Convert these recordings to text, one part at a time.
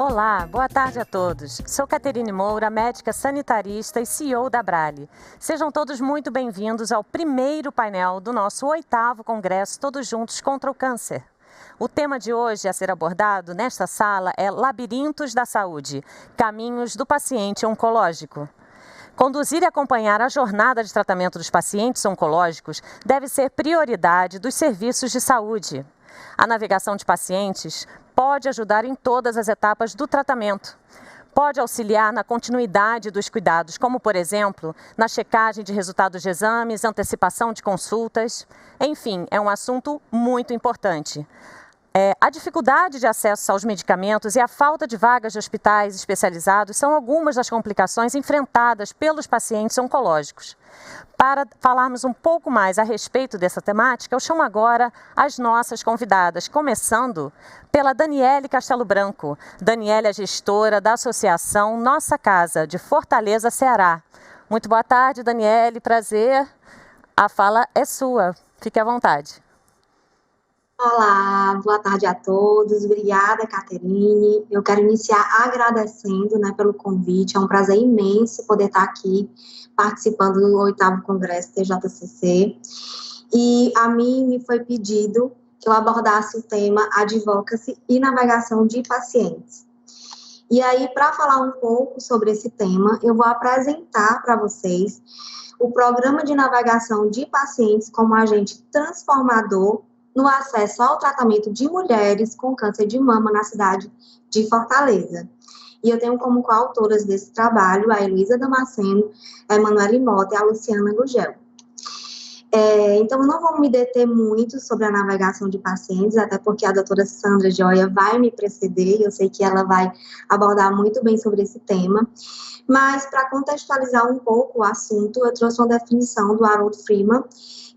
Olá, boa tarde a todos. Sou Caterine Moura, médica sanitarista e CEO da Brale. Sejam todos muito bem-vindos ao primeiro painel do nosso 8º Congresso Todos Juntos contra o Câncer. O tema de hoje a ser abordado nesta sala é Labirintos da Saúde, Caminhos do Paciente Oncológico. Conduzir e acompanhar a jornada de tratamento dos pacientes oncológicos deve ser prioridade dos serviços de saúde. A navegação de pacientes pode ajudar em todas as etapas do tratamento. Pode auxiliar na continuidade dos cuidados, como, por exemplo, na checagem de resultados de exames, antecipação de consultas. Enfim, é um assunto muito importante. A dificuldade de acesso aos medicamentos e a falta de vagas de hospitais especializados são algumas das complicações enfrentadas pelos pacientes oncológicos. Para falarmos um pouco mais a respeito dessa temática, eu chamo agora as nossas convidadas, começando pela Daniele Castelo Branco. Daniele é gestora da Associação Nossa Casa, de Fortaleza, Ceará. Muito boa tarde, Daniele, prazer. A fala é sua, fique à vontade. Olá, boa tarde a todos. Obrigada, Caterine. Eu quero iniciar agradecendo, pelo convite. É um prazer imenso poder estar aqui participando do 8º Congresso TJCC. E a mim me foi pedido que eu abordasse o tema Advocacy e Navegação de Pacientes. E aí, para falar um pouco sobre esse tema, eu vou apresentar para vocês o Programa de Navegação de Pacientes como agente transformador no acesso ao tratamento de mulheres com câncer de mama na cidade de Fortaleza. E eu tenho como coautoras desse trabalho a Heloísa Damasceno, a Emanuele Mota e a Luciana Gugel. Então, eu não vou me deter muito sobre a navegação de pacientes, até porque a doutora Sandra Joia vai me preceder, e eu sei que ela vai abordar muito bem sobre esse tema. Mas, para contextualizar um pouco o assunto, eu trouxe uma definição do Harold Freeman,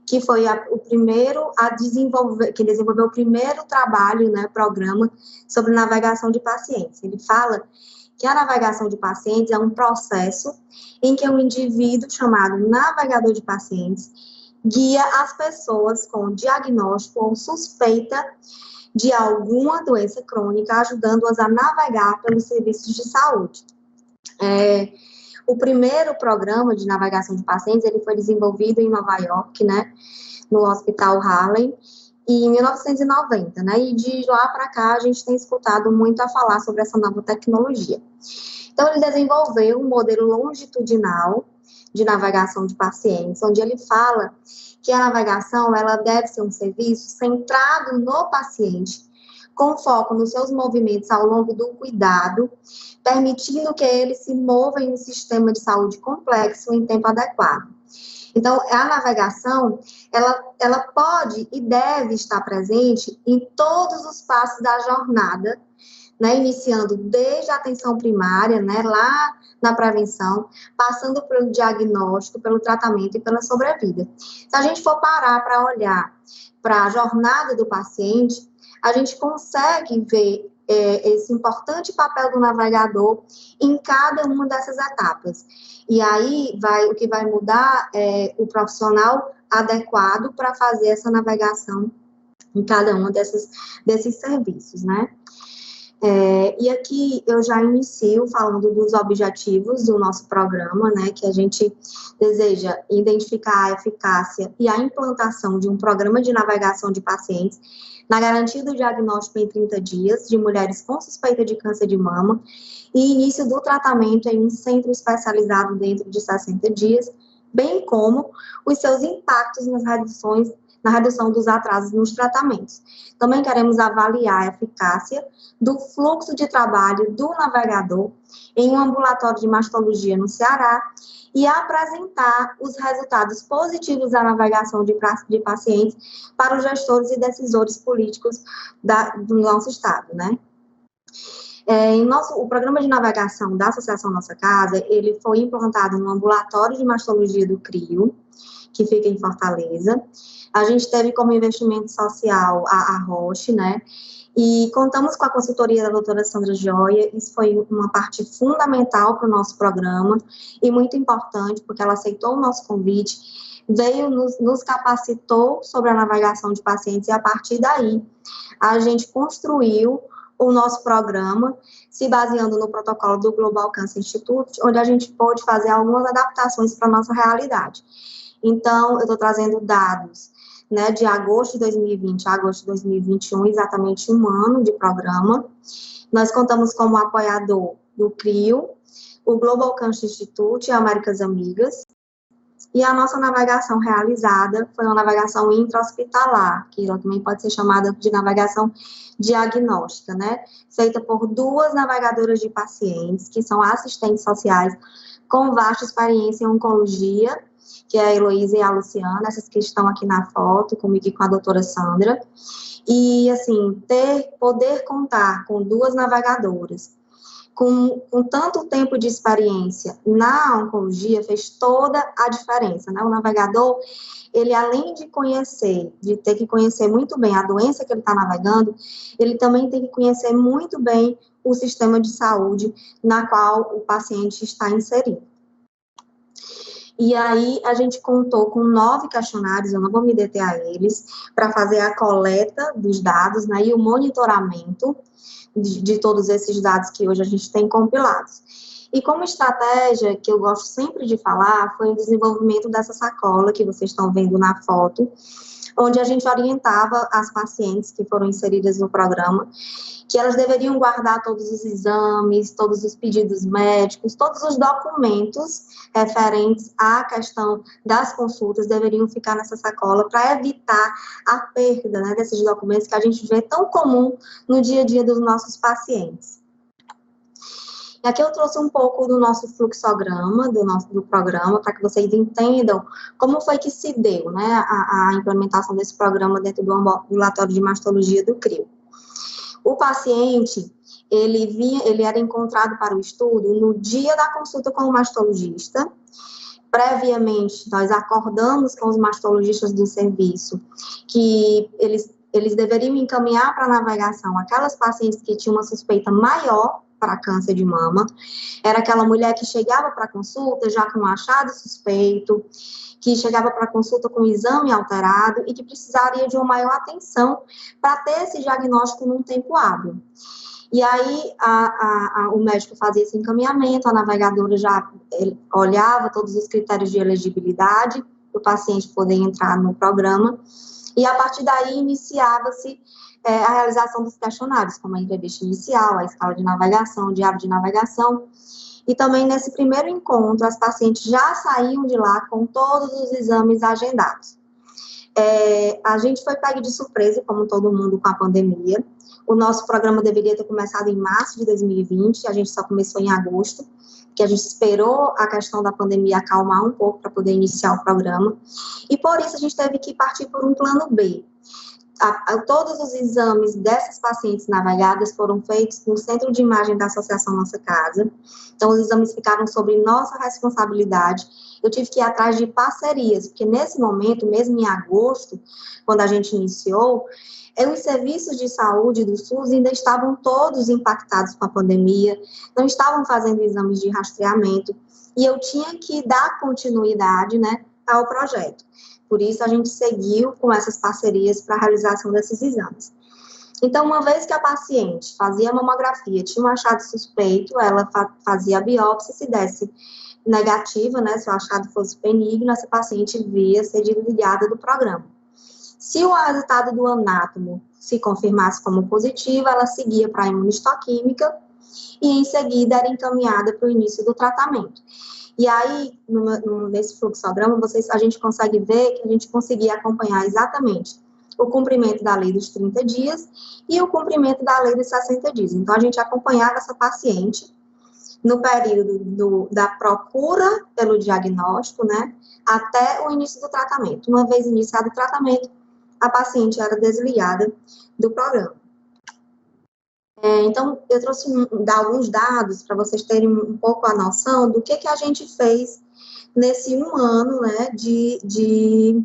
que foi o primeiro a desenvolver, que desenvolveu o primeiro trabalho, programa sobre navegação de pacientes. Ele fala que a navegação de pacientes é um processo em que um indivíduo chamado navegador de pacientes guia as pessoas com diagnóstico ou suspeita de alguma doença crônica, ajudando-as a navegar pelos serviços de saúde. O primeiro programa de navegação de pacientes, ele foi desenvolvido em Nova York, no Hospital Harlem, em 1990, e de lá para cá a gente tem escutado muito a falar sobre essa nova tecnologia. Então, ele desenvolveu um modelo longitudinal de navegação de pacientes, onde ele fala que a navegação, ela deve ser um serviço centrado no paciente, com foco nos seus movimentos ao longo do cuidado, permitindo que ele se mova em um sistema de saúde complexo em tempo adequado. Então, a navegação, ela pode e deve estar presente em todos os passos da jornada, iniciando desde a atenção primária, lá na prevenção, passando pelo diagnóstico, pelo tratamento e pela sobrevida. Se a gente for parar para olhar para a jornada do paciente, a gente consegue ver esse importante papel do navegador em cada uma dessas etapas. E aí, o que vai mudar é o profissional adequado para fazer essa navegação em cada um desses serviços, E aqui eu já inicio falando dos objetivos do nosso programa, que a gente deseja identificar a eficácia e a implantação de um programa de navegação de pacientes na garantia do diagnóstico em 30 dias de mulheres com suspeita de câncer de mama e início do tratamento em um centro especializado dentro de 60 dias, bem como os seus impactos nas reduções na redução dos atrasos nos tratamentos. Também queremos avaliar a eficácia do fluxo de trabalho do navegador em um ambulatório de mastologia no Ceará e apresentar os resultados positivos da navegação de pacientes para os gestores e decisores políticos do nosso estado, né? O programa de navegação da Associação Nossa Casa, ele foi implantado no ambulatório de mastologia do CRIO, que fica em Fortaleza. A gente teve como investimento social a Roche, né? E contamos com a consultoria da doutora Sandra Joia. Isso foi uma parte fundamental para o nosso programa e muito importante, porque ela aceitou o nosso convite, veio, nos capacitou sobre a navegação de pacientes e, a partir daí, a gente construiu o nosso programa, se baseando no protocolo do Global Cancer Institute, onde a gente pôde fazer algumas adaptações para a nossa realidade. Então, eu estou trazendo dados, né, de agosto de 2020 a agosto de 2021, exatamente um ano de programa. Nós contamos como apoiador do CRIO, o Global Cancer Institute e a Américas Amigas, e a nossa navegação realizada foi uma navegação intra-hospitalar, que ela também pode ser chamada de navegação diagnóstica, né? Feita por 2 navegadoras de pacientes, que são assistentes sociais com vasta experiência em oncologia, que é a Heloísa e a Luciana, essas que estão aqui na foto, comigo e com a doutora Sandra. E, assim, poder contar com 2 navegadoras, com tanto tempo de experiência na oncologia, fez toda a diferença, né? O navegador, ele além de ter que conhecer muito bem a doença que ele está navegando, ele também tem que conhecer muito bem o sistema de saúde na qual o paciente está inserido. E aí, a gente contou com 9 questionários, eu não vou me deter a eles, para fazer a coleta dos dados, né, e o monitoramento de todos esses dados que hoje a gente tem compilados. E como estratégia, que eu gosto sempre de falar, foi o desenvolvimento dessa sacola que vocês estão vendo na foto, onde a gente orientava as pacientes que foram inseridas no programa, que elas deveriam guardar todos os exames, todos os pedidos médicos, todos os documentos referentes à questão das consultas deveriam ficar nessa sacola para evitar a perda, né, desses documentos que a gente vê tão comum no dia a dia dos nossos pacientes. E aqui eu trouxe um pouco do nosso fluxograma, do programa, para que vocês entendam como foi que se deu, né, a implementação desse programa dentro do ambulatório de mastologia do CRIO. O paciente, ele era encontrado para o estudo no dia da consulta com o mastologista. Previamente, nós acordamos com os mastologistas do serviço que eles deveriam encaminhar para a navegação aquelas pacientes que tinham uma suspeita maior para câncer de mama. Era aquela mulher que chegava para a consulta já com um achado suspeito, que chegava para a consulta com o exame alterado e que precisaria de uma maior atenção para ter esse diagnóstico num tempo hábil. E aí, o médico fazia esse encaminhamento, a navegadora já olhava todos os critérios de elegibilidade para o paciente poder entrar no programa, e a partir daí iniciava-se a realização dos questionários, como a entrevista inicial, a escala de navegação, o diário de navegação. E também nesse primeiro encontro, as pacientes já saíam de lá com todos os exames agendados. A gente foi pego de surpresa, como todo mundo, com a pandemia. O nosso programa deveria ter começado em março de 2020, a gente só começou em agosto, que a gente esperou a questão da pandemia acalmar um pouco para poder iniciar o programa. E por isso a gente teve que partir por um plano B. Todos os exames dessas pacientes navegadas foram feitos no Centro de Imagem da Associação Nossa Casa. Então, os exames ficaram sob nossa responsabilidade. Eu tive que ir atrás de parcerias, porque nesse momento, mesmo em agosto, quando a gente iniciou, os serviços de saúde do SUS ainda estavam todos impactados com a pandemia, não estavam fazendo exames de rastreamento, e eu tinha que dar continuidade, né, ao projeto. Por isso, a gente seguiu com essas parcerias para a realização desses exames. Então, uma vez que a paciente fazia a mamografia, tinha um achado suspeito, ela fazia a biópsia, se desse negativa, né, se o achado fosse benigno, essa paciente via ser desligada do programa. Se o resultado do anátomo se confirmasse como positivo, ela seguia para a imunistoquímica e em seguida era encaminhada para o início do tratamento. E aí, nesse fluxograma, a gente consegue ver que a gente conseguia acompanhar exatamente o cumprimento da lei dos 30 dias e o cumprimento da lei dos 60 dias. Então, a gente acompanhava essa paciente no período da procura pelo diagnóstico, né, até o início do tratamento. Uma vez iniciado o tratamento, a paciente era desligada do programa. Então, eu trouxe alguns dados para vocês terem um pouco a noção do que a gente fez nesse 1 ano, né, de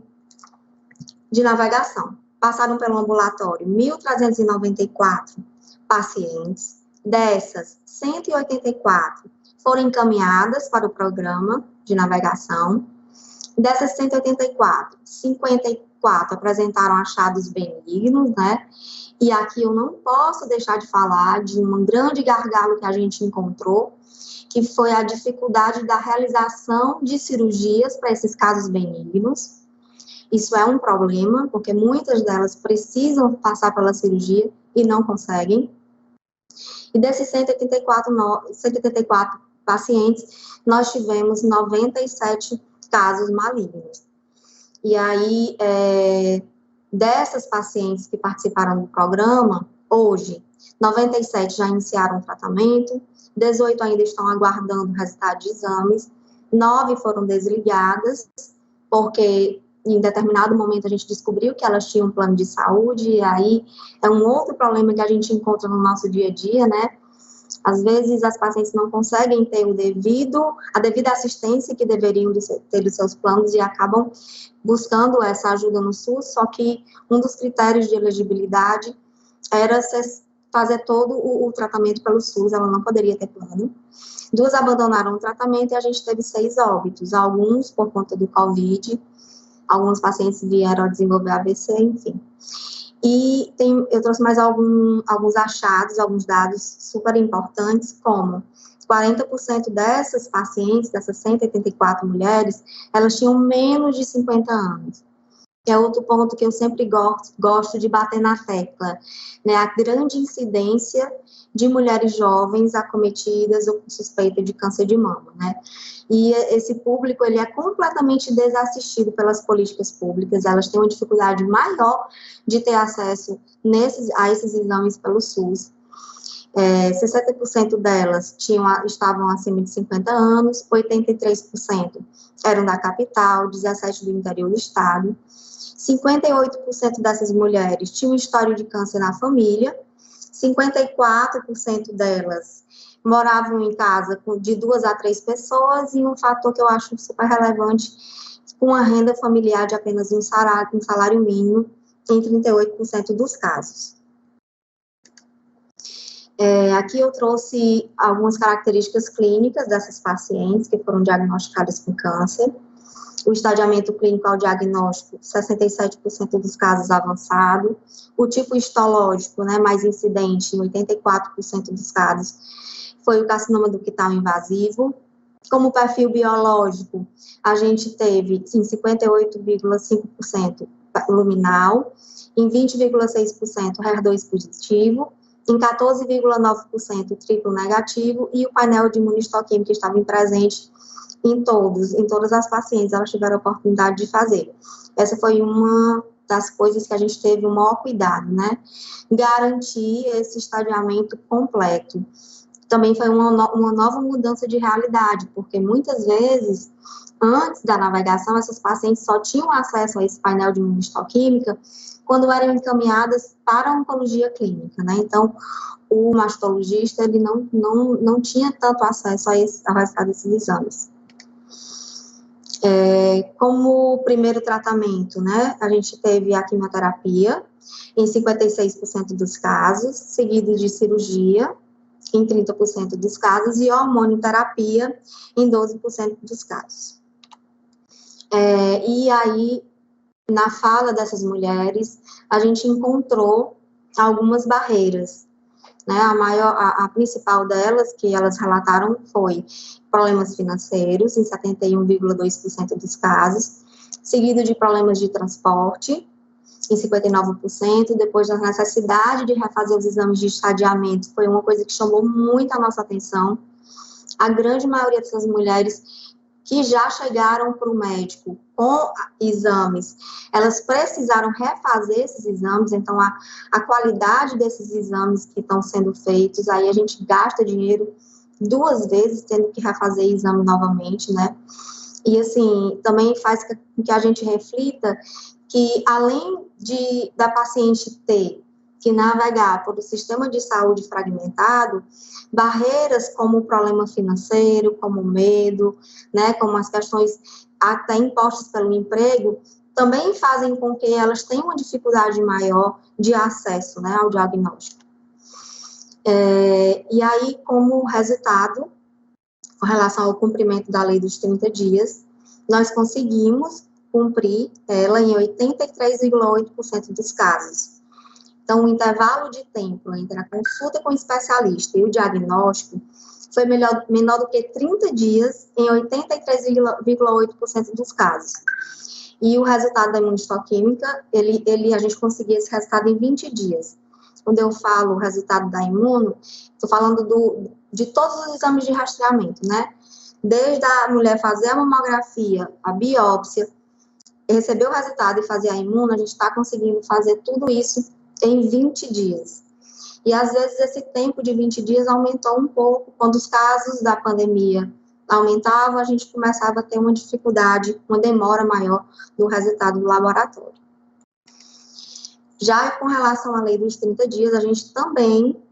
navegação. Passaram pelo ambulatório 1.394 pacientes, dessas, 184 foram encaminhadas para o programa de navegação. Dessas 184, 54 apresentaram achados benignos, né? E aqui eu não posso deixar de falar de um grande gargalo que a gente encontrou, que foi a dificuldade da realização de cirurgias para esses casos benignos. Isso é um problema, porque muitas delas precisam passar pela cirurgia e não conseguem. E desses 184 pacientes, nós tivemos 97 casos malignos. E aí, dessas pacientes que participaram do programa, hoje, 97 já iniciaram o tratamento, 18 ainda estão aguardando o resultado de exames, 9 foram desligadas, porque em determinado momento a gente descobriu que elas tinham um plano de saúde, e aí é um outro problema que a gente encontra no nosso dia a dia, né? Às vezes as pacientes não conseguem ter a devida assistência que deveriam ter dos seus planos e acabam buscando essa ajuda no SUS, só que um dos critérios de elegibilidade era fazer todo o tratamento pelo SUS, ela não poderia ter plano. 2 abandonaram o tratamento e a gente teve 6 óbitos, alguns por conta do Covid, alguns pacientes vieram a desenvolver AVC, enfim. E eu trouxe mais alguns achados, alguns dados super importantes, como 40% dessas pacientes, dessas 184 mulheres, elas tinham menos de 50 anos. É outro ponto que eu sempre gosto de bater na tecla, né? A grande incidência de mulheres jovens acometidas ou com suspeita de câncer de mama, né? E esse público, ele é completamente desassistido pelas políticas públicas, elas têm uma dificuldade maior de ter acesso a esses exames pelo SUS. 60% delas estavam acima de 50 anos, 83% eram da capital, 17% do interior do estado. 58% dessas mulheres tinham história de câncer na família, 54% delas moravam em casa de 2 a 3 pessoas, e um fator que eu acho super relevante, com a renda familiar de apenas um salário mínimo, em 38% dos casos. Aqui eu trouxe algumas características clínicas dessas pacientes que foram diagnosticadas com câncer. O estadiamento clínico ao diagnóstico, 67% dos casos avançado. O tipo histológico, né, mais incidente, em 84% dos casos, foi o carcinoma ductal invasivo. Como perfil biológico, a gente teve, em 58,5% luminal, em 20,6% HER2 positivo, em 14,9% triplo negativo, e o painel de imunistoquímica estava presente em todas as pacientes, elas tiveram a oportunidade de fazer. Essa foi uma das coisas que a gente teve o maior cuidado, né? Garantir esse estadiamento completo. Também foi uma nova mudança de realidade, porque muitas vezes, antes da navegação, essas pacientes só tinham acesso a esse painel de imunistoquímica quando eram encaminhadas para a oncologia clínica, né? Então, o mastologista, ele não tinha tanto acesso ao resultado desses exames. Como primeiro tratamento, né, a gente teve a quimioterapia em 56% dos casos, seguido de cirurgia em 30% dos casos e hormonioterapia em 12% dos casos. E aí, na fala dessas mulheres, a gente encontrou algumas barreiras, né? A principal delas, que elas relataram, foi problemas financeiros, em 71,2% dos casos, seguido de problemas de transporte, em 59%, depois da necessidade de refazer os exames de estadiamento, foi uma coisa que chamou muito a nossa atenção. A grande maioria dessas mulheres que já chegaram para o médico com exames, elas precisaram refazer esses exames, então a qualidade desses exames que estão sendo feitos, aí a gente gasta dinheiro 2 vezes tendo que refazer exame novamente, né? E assim, também faz com que a gente reflita que além da paciente ter que navegar por um sistema de saúde fragmentado, barreiras como o problema financeiro, como o medo, né, como as questões até impostas pelo emprego, também fazem com que elas tenham uma dificuldade maior de acesso, né, ao diagnóstico. E aí, como resultado, com relação ao cumprimento da lei dos 30 dias, nós conseguimos cumprir ela em 83,8% dos casos. Então, o intervalo de tempo entre a consulta com o especialista e o diagnóstico foi menor do que 30 dias em 83,8% dos casos. E o resultado da imunistoquímica, a gente conseguia esse resultado em 20 dias. Quando eu falo o resultado da imuno, estou falando de todos os exames de rastreamento, né? Desde a mulher fazer a mamografia, a biópsia, receber o resultado e fazer a imuno, a gente está conseguindo fazer tudo isso em 20 dias. E, às vezes, esse tempo de 20 dias aumentou um pouco. Quando os casos da pandemia aumentavam, a gente começava a ter uma dificuldade, uma demora maior no resultado do laboratório. Já com relação à lei dos 30 dias, a gente também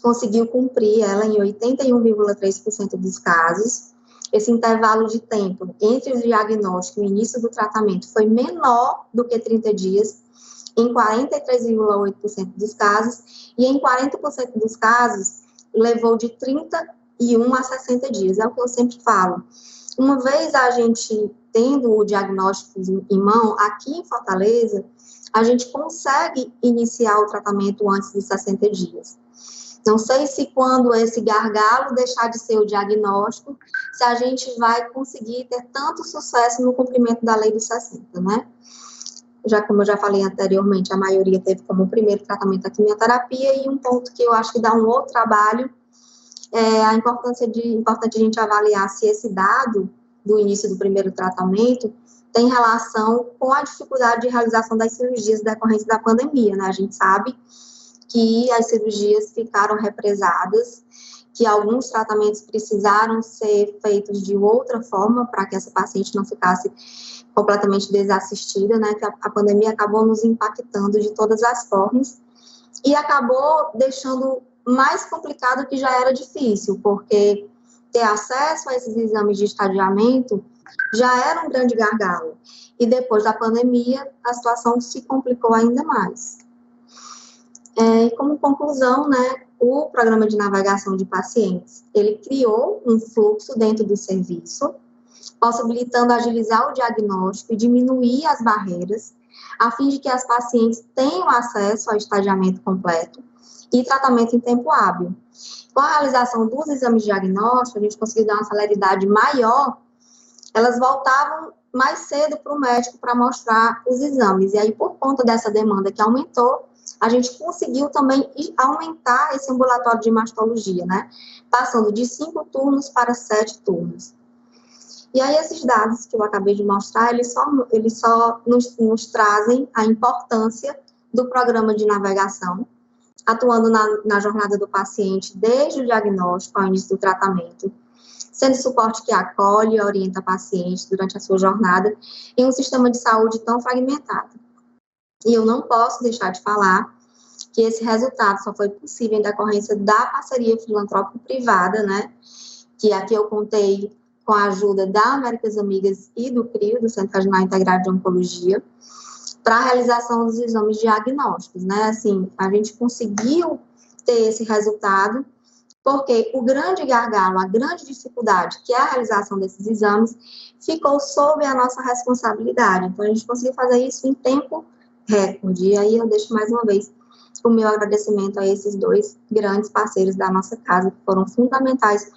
conseguiu cumprir ela em 81,3% dos casos. Esse intervalo de tempo entre o diagnóstico e o início do tratamento foi menor do que 30 dias, em 43,8% dos casos, e em 40% dos casos, levou de 31 a 60 dias. É o que eu sempre falo. Uma vez a gente tendo o diagnóstico em mão, aqui em Fortaleza, a gente consegue iniciar o tratamento antes dos 60 dias. Não sei se quando esse gargalo deixar de ser o diagnóstico, se a gente vai conseguir ter tanto sucesso no cumprimento da lei dos 60, né? Como eu já falei anteriormente, a maioria teve como primeiro tratamento a quimioterapia, e um ponto que eu acho que dá um outro trabalho é a importante a gente avaliar se esse dado do início do primeiro tratamento tem relação com a dificuldade de realização das cirurgias decorrentes da pandemia, né? A gente sabe que as cirurgias ficaram represadas, que alguns tratamentos precisaram ser feitos de outra forma para que essa paciente não ficasse completamente desassistida, né, que a pandemia acabou nos impactando de todas as formas e acabou deixando mais complicado o que já era difícil, porque ter acesso a esses exames de estadiamento já era um grande gargalo. E depois da pandemia, a situação se complicou ainda mais. E como conclusão, né, o programa de navegação de pacientes, ele criou um fluxo dentro do serviço, possibilitando agilizar o diagnóstico e diminuir as barreiras, a fim de que as pacientes tenham acesso ao estadiamento completo e tratamento em tempo hábil. Com a realização dos exames diagnósticos, a gente conseguiu dar uma celeridade maior, elas voltavam mais cedo para o médico para mostrar os exames. E aí, por conta dessa demanda que aumentou, a gente conseguiu também aumentar esse ambulatório de mastologia, né? Passando de 5 turnos para 7 turnos. E aí, esses dados que eu acabei de mostrar, eles só nos trazem a importância do programa de navegação, atuando na jornada do paciente desde o diagnóstico ao início do tratamento, sendo suporte que acolhe e orienta a paciente durante a sua jornada em um sistema de saúde tão fragmentado. E eu não posso deixar de falar que esse resultado só foi possível em decorrência da parceria filantrópico-privada, né, que aqui eu contei com a ajuda da Américas Amigas e do CRIO, do Centro Regional Integrado de Oncologia, para a realização dos exames diagnósticos, né, assim, a gente conseguiu ter esse resultado, porque o grande gargalo, a grande dificuldade, que é a realização desses exames, ficou sob a nossa responsabilidade. Então, a gente conseguiu fazer isso em tempo recorde. E aí eu deixo mais uma vez o meu agradecimento a esses 2 grandes parceiros da nossa casa, que foram fundamentais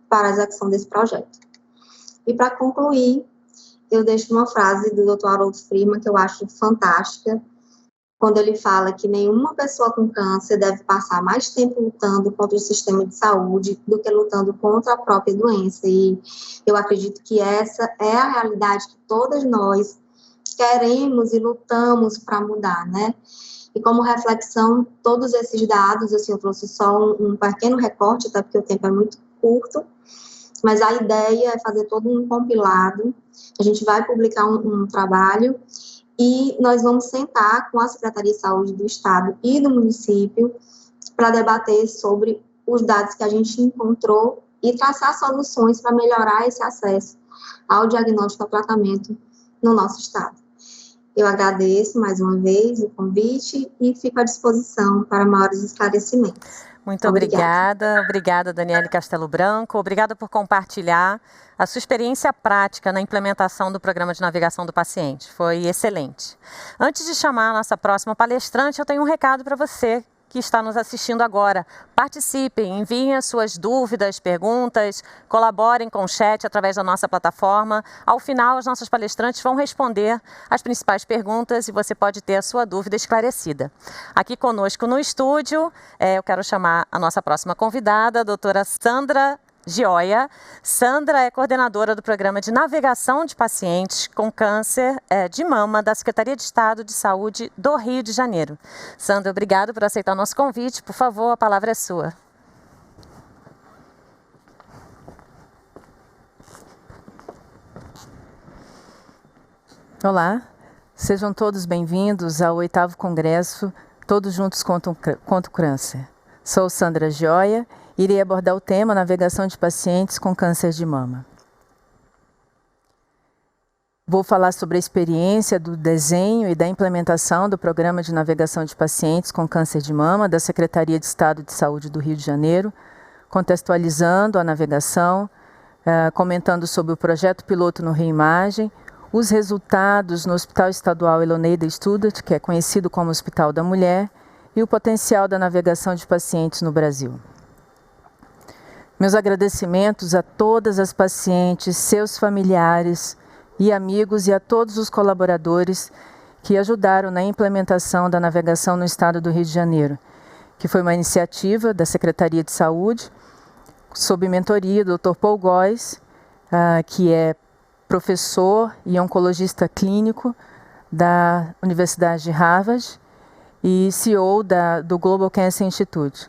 para a execução desse projeto. E para concluir, eu deixo uma frase do Dr. Harold Freeman, que eu acho fantástica, quando ele fala que nenhuma pessoa com câncer deve passar mais tempo lutando contra o sistema de saúde do que lutando contra a própria doença. E eu acredito que essa é a realidade que todas nós queremos e lutamos para mudar, né? E como reflexão, todos esses dados, assim, eu trouxe só um pequeno recorte, até porque o tempo é muito curto, mas a ideia é fazer todo um compilado. A gente vai publicar um trabalho e nós vamos sentar com a Secretaria de Saúde do Estado e do município para debater sobre os dados que a gente encontrou e traçar soluções para melhorar esse acesso ao diagnóstico e ao tratamento no nosso estado. Eu agradeço mais uma vez o convite e fico à disposição para maiores esclarecimentos. Muito obrigada. Obrigada, Daniele Castelo Branco. Obrigada por compartilhar a sua experiência prática na implementação do programa de navegação do paciente. Foi excelente. Antes de chamar a nossa próxima palestrante, eu tenho um recado para você que está nos assistindo agora. Participem, enviem as suas dúvidas, perguntas, colaborem com o chat através da nossa plataforma. Ao final, as nossas palestrantes vão responder as principais perguntas e você pode ter a sua dúvida esclarecida. Aqui conosco no estúdio, eu quero chamar a nossa próxima convidada, a doutora Sandra Gioia. Sandra é coordenadora do Programa de Navegação de Pacientes com Câncer de Mama da Secretaria de Estado de Saúde do Rio de Janeiro. Sandra, obrigada por aceitar o nosso convite. Por favor, a palavra é sua. Olá, sejam todos bem-vindos ao 8º Congresso Todos Juntos contra o Câncer. Sou Sandra Gioia. Irei abordar o tema navegação de pacientes com câncer de mama. Vou falar sobre a experiência do desenho e da implementação do Programa de Navegação de Pacientes com Câncer de Mama da Secretaria de Estado de Saúde do Rio de Janeiro, contextualizando a navegação, comentando sobre o projeto piloto no Rio Imagem, os resultados no Hospital Estadual Eloneida Studart, que é conhecido como Hospital da Mulher, e o potencial da navegação de pacientes no Brasil. Meus agradecimentos a todas as pacientes, seus familiares e amigos e a todos os colaboradores que ajudaram na implementação da navegação no estado do Rio de Janeiro, que foi uma iniciativa da Secretaria de Saúde, sob mentoria do Dr. Paul Góes, que é professor e oncologista clínico da Universidade de Harvard e CEO do Global Cancer Institute.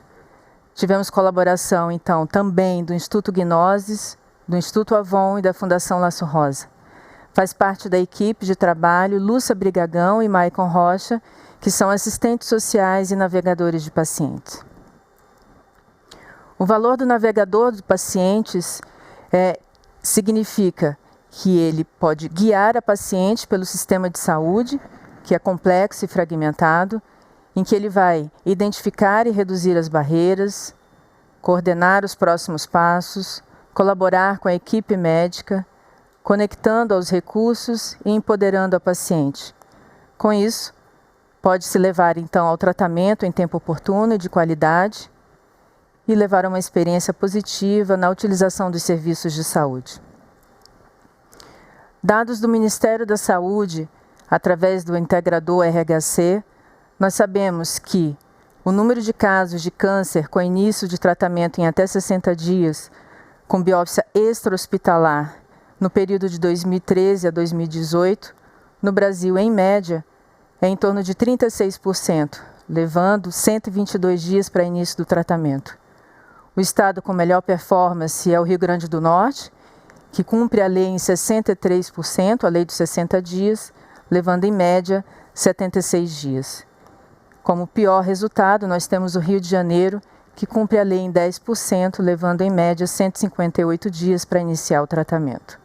Tivemos colaboração, então, também do Instituto Gnoses, do Instituto Avon e da Fundação Laço Rosa. Faz parte da equipe de trabalho Lúcia Brigagão e Maicon Rocha, que são assistentes sociais e navegadores de pacientes. O valor do navegador de pacientes significa que ele pode guiar a paciente pelo sistema de saúde, que é complexo e fragmentado, em que ele vai identificar e reduzir as barreiras, coordenar os próximos passos, colaborar com a equipe médica, conectando aos recursos e empoderando a paciente. Com isso, pode-se levar então ao tratamento em tempo oportuno e de qualidade e levar a uma experiência positiva na utilização dos serviços de saúde. Dados do Ministério da Saúde, através do integrador RHC, nós sabemos que o número de casos de câncer com início de tratamento em até 60 dias, com biópsia extra-hospitalar, no período de 2013 a 2018, no Brasil, em média, é em torno de 36%, levando 122 dias para início do tratamento. O estado com melhor performance é o Rio Grande do Norte, que cumpre a lei em 63%, a lei dos 60 dias, levando em média 76 dias. Como pior resultado, nós temos o Rio de Janeiro, que cumpre a lei em 10%, levando em média 158 dias para iniciar o tratamento.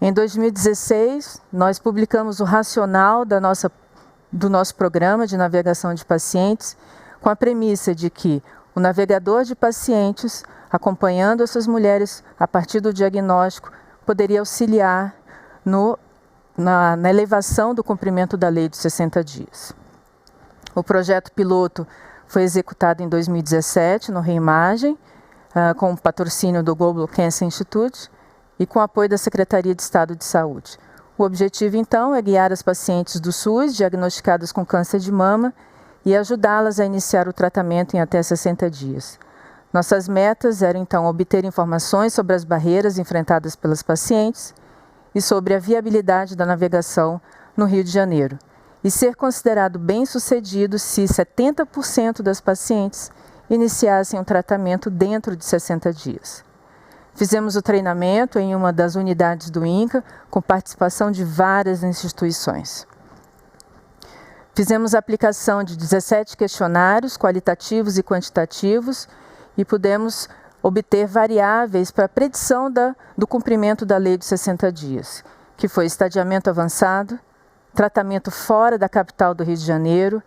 Em 2016, nós publicamos o racional do nosso programa de navegação de pacientes, com a premissa de que o navegador de pacientes, acompanhando essas mulheres a partir do diagnóstico, poderia auxiliar na elevação do cumprimento da lei dos 60 dias. O projeto piloto foi executado em 2017 no Rio Imagem, com o patrocínio do Global Cancer Institute e com o apoio da Secretaria de Estado de Saúde. O objetivo, então, é guiar as pacientes do SUS diagnosticadas com câncer de mama e ajudá-las a iniciar o tratamento em até 60 dias. Nossas metas eram, então, obter informações sobre as barreiras enfrentadas pelas pacientes e sobre a viabilidade da navegação no Rio de Janeiro, e ser considerado bem-sucedido se 70% das pacientes iniciassem um tratamento dentro de 60 dias. Fizemos o treinamento em uma das unidades do INCA, com participação de várias instituições. Fizemos a aplicação de 17 questionários qualitativos e quantitativos e pudemos obter variáveis para a predição do cumprimento da lei de 60 dias, que foi estadiamento avançado, tratamento fora da capital do Rio de Janeiro,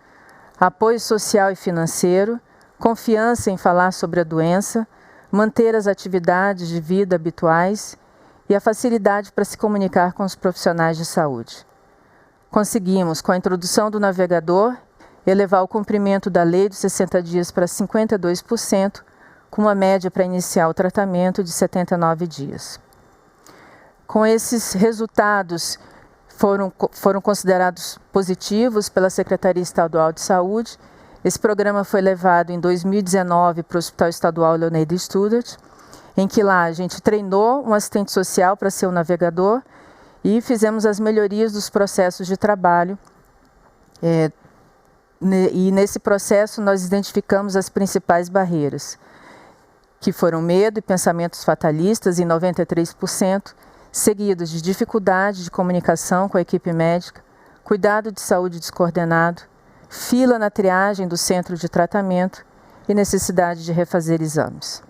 apoio social e financeiro, confiança em falar sobre a doença, manter as atividades de vida habituais e a facilidade para se comunicar com os profissionais de saúde. Conseguimos, com a introdução do navegador, elevar o cumprimento da lei dos 60 dias para 52%, com uma média para iniciar o tratamento de 79 dias. Com esses resultados, foram considerados positivos pela Secretaria Estadual de Saúde. Esse programa foi levado em 2019 para o Hospital Estadual Leonardo Studart, em que lá a gente treinou um assistente social para ser o navegador e fizemos as melhorias dos processos de trabalho. E nesse processo nós identificamos as principais barreiras, que foram medo e pensamentos fatalistas em 93%, seguidos de dificuldade de comunicação com a equipe médica, cuidado de saúde descoordenado, fila na triagem do centro de tratamento e necessidade de refazer exames.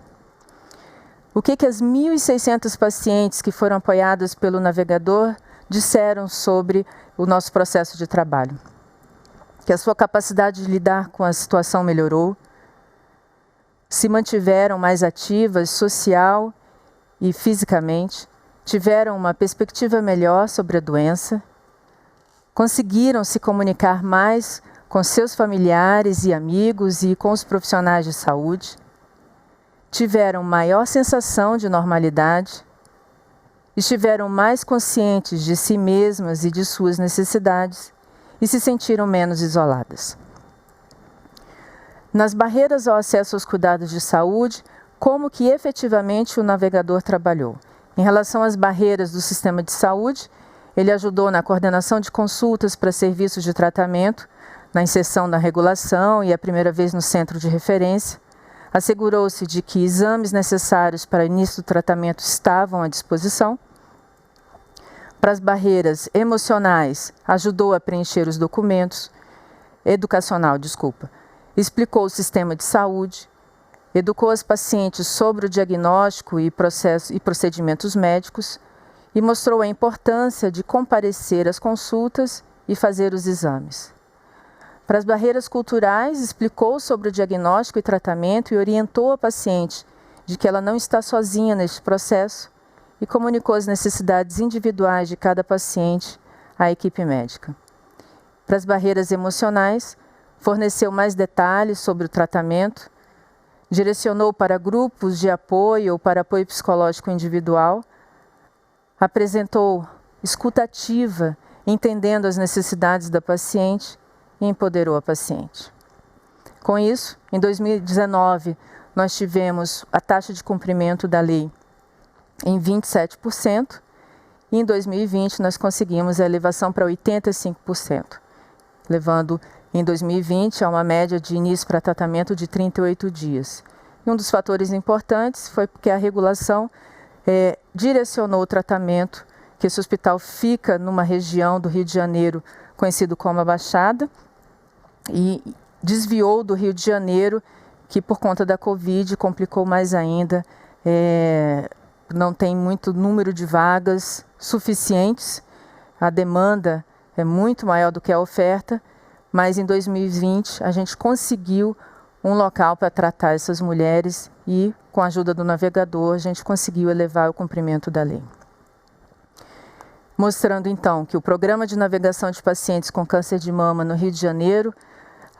O que as 1.600 pacientes que foram apoiadas pelo navegador disseram sobre o nosso processo de trabalho? Que a sua capacidade de lidar com a situação melhorou, se mantiveram mais ativas social e fisicamente, tiveram uma perspectiva melhor sobre a doença, conseguiram se comunicar mais com seus familiares e amigos e com os profissionais de saúde, tiveram maior sensação de normalidade, estiveram mais conscientes de si mesmas e de suas necessidades e se sentiram menos isoladas. Nas barreiras ao acesso aos cuidados de saúde, como que efetivamente o navegador trabalhou? Em relação às barreiras do sistema de saúde, ele ajudou na coordenação de consultas para serviços de tratamento, na inserção na regulação e a primeira vez no centro de referência, assegurou-se de que exames necessários para o início do tratamento estavam à disposição. Para as barreiras emocionais, ajudou a preencher os documentos, explicou o sistema de saúde, educou as pacientes sobre o diagnóstico e procedimentos médicos e mostrou a importância de comparecer às consultas e fazer os exames. Para as barreiras culturais, explicou sobre o diagnóstico e tratamento e orientou a paciente de que ela não está sozinha neste processo e comunicou as necessidades individuais de cada paciente à equipe médica. Para as barreiras emocionais, forneceu mais detalhes sobre o tratamento, direcionou para grupos de apoio ou para apoio psicológico individual, apresentou escuta ativa, entendendo as necessidades da paciente e empoderou a paciente. Com isso, em 2019, nós tivemos a taxa de cumprimento da lei em 27% e em 2020 nós conseguimos a elevação para 85%, levando em 2020 a uma média de início para tratamento de 38 dias. E um dos fatores importantes foi porque a regulação direcionou o tratamento, que esse hospital fica numa região do Rio de Janeiro conhecido como a Baixada, e desviou do Rio de Janeiro, que por conta da Covid complicou mais ainda, não tem muito número de vagas suficientes, a demanda é muito maior do que a oferta, mas em 2020 a gente conseguiu um local para tratar essas mulheres e, com a ajuda do navegador, a gente conseguiu elevar o cumprimento da lei. Mostrando então que o programa de navegação de pacientes com câncer de mama no Rio de Janeiro,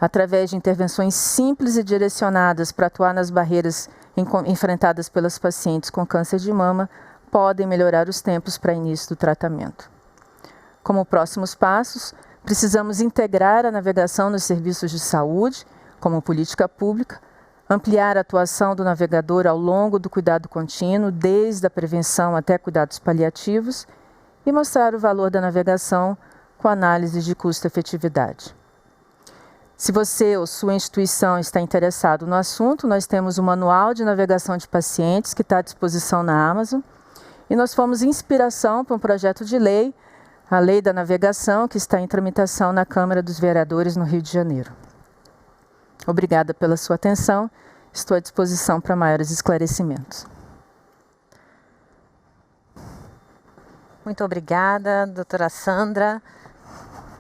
através de intervenções simples e direcionadas para atuar nas barreiras enfrentadas pelas pacientes com câncer de mama, podem melhorar os tempos para início do tratamento. Como próximos passos, precisamos integrar a navegação nos serviços de saúde, como política pública, ampliar a atuação do navegador ao longo do cuidado contínuo, desde a prevenção até cuidados paliativos, e mostrar o valor da navegação com análise de custo-efetividade. Se você ou sua instituição está interessado no assunto, nós temos o Manual de Navegação de Pacientes, que está à disposição na Amazon, e nós fomos inspiração para um projeto de lei, a Lei da Navegação, que está em tramitação na Câmara dos Vereadores no Rio de Janeiro. Obrigada pela sua atenção, estou à disposição para maiores esclarecimentos. Muito obrigada, doutora Sandra.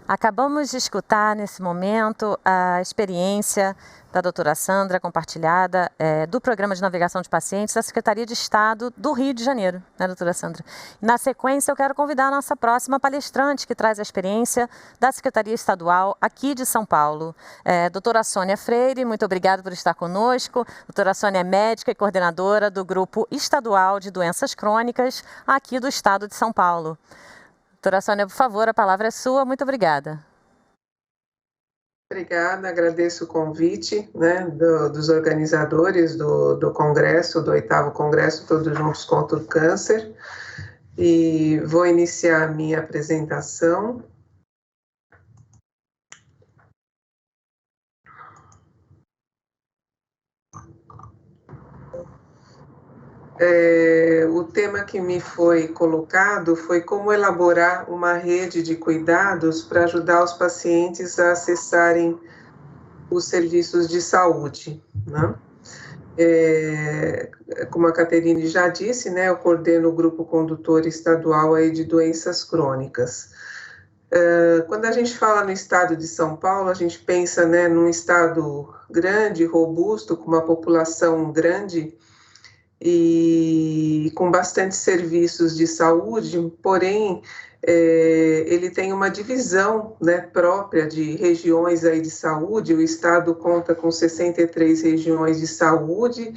Acabamos de escutar nesse momento a experiência da doutora Sandra compartilhada do Programa de Navegação de Pacientes da Secretaria de Estado do Rio de Janeiro, né, doutora Sandra? Na sequência, eu quero convidar a nossa próxima palestrante, que traz a experiência da Secretaria Estadual aqui de São Paulo. Doutora Sônia Freire, muito obrigada por estar conosco. Doutora Sônia é médica e coordenadora do Grupo Estadual de Doenças Crônicas aqui do Estado de São Paulo. Doutora Sônia, por favor, a palavra é sua. Muito obrigada. Obrigada, agradeço o convite, né, dos organizadores do Congresso, do 8º Congresso Todos Juntos contra o Câncer, e vou iniciar a minha apresentação. O tema que me foi colocado foi como elaborar uma rede de cuidados para ajudar os pacientes a acessarem os serviços de saúde, né? Como a Caterine já disse, né, eu coordeno o Grupo Condutor Estadual aí de Doenças Crônicas. Quando a gente fala no estado de São Paulo, a gente pensa, né, num estado grande, robusto, com uma população grande, e com bastante serviços de saúde, porém, ele tem uma divisão, né, própria de regiões aí de saúde. O estado conta com 63 regiões de saúde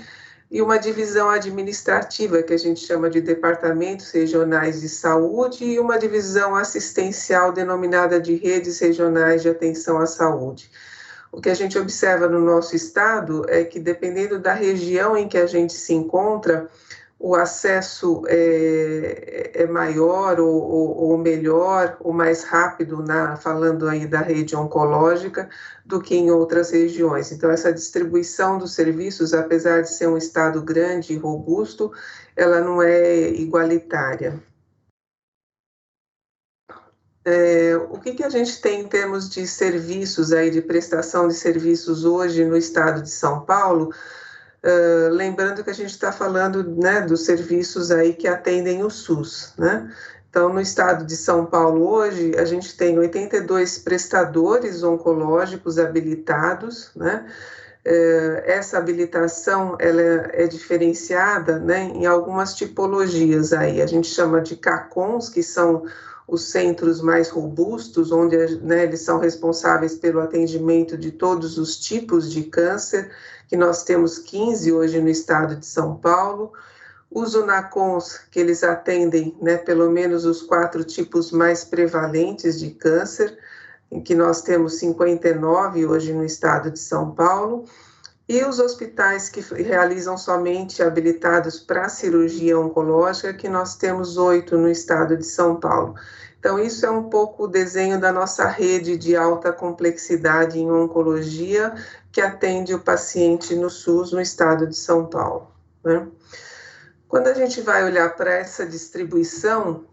e uma divisão administrativa, que a gente chama de departamentos regionais de saúde, e uma divisão assistencial denominada de redes regionais de atenção à saúde. O que a gente observa no nosso estado é que, dependendo da região em que a gente se encontra, o acesso é maior ou melhor, ou mais rápido, falando aí da rede oncológica, do que em outras regiões. Então, essa distribuição dos serviços, apesar de ser um estado grande e robusto, ela não é igualitária. O que a gente tem em termos de serviços, aí, de prestação de serviços hoje no estado de São Paulo? Lembrando que a gente está falando, né, dos serviços aí que atendem o SUS, né? Então, no estado de São Paulo hoje, a gente tem 82 prestadores oncológicos habilitados, né? Essa habilitação ela é diferenciada, né, em algumas tipologias aí. A gente chama de CACONs, que são os centros mais robustos, onde, né, eles são responsáveis pelo atendimento de todos os tipos de câncer, que nós temos 15 hoje no estado de São Paulo. Os UNACONs, que eles atendem, né, pelo menos os 4 tipos mais prevalentes de câncer, em que nós temos 59 hoje no estado de São Paulo. E os hospitais que realizam somente habilitados para cirurgia oncológica, que nós temos 8 no estado de São Paulo. Então, isso é um pouco o desenho da nossa rede de alta complexidade em oncologia, que atende o paciente no SUS no estado de São Paulo, né? Quando a gente vai olhar para essa distribuição,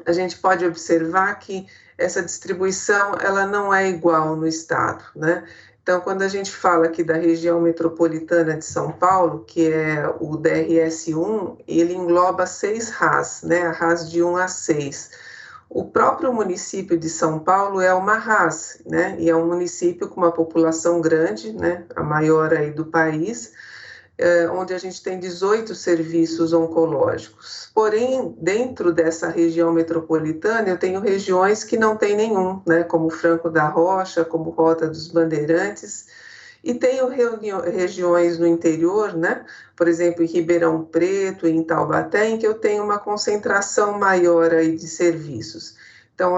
a gente pode observar que essa distribuição ela não é igual no estado, né? Então, quando a gente fala aqui da região metropolitana de São Paulo, que é o DRS1, ele engloba 6 RAS, né? A RAS de 1 a 6. O próprio município de São Paulo é uma RAS, né? E é um município com uma população grande, né? A maior aí do país, onde a gente tem 18 serviços oncológicos. Porém, dentro dessa região metropolitana, eu tenho regiões que não tem nenhum, né? Como Franco da Rocha, como Rota dos Bandeirantes, e tenho regiões no interior, né? Por exemplo, em Ribeirão Preto, em Taubaté, em que eu tenho uma concentração maior aí de serviços. Então,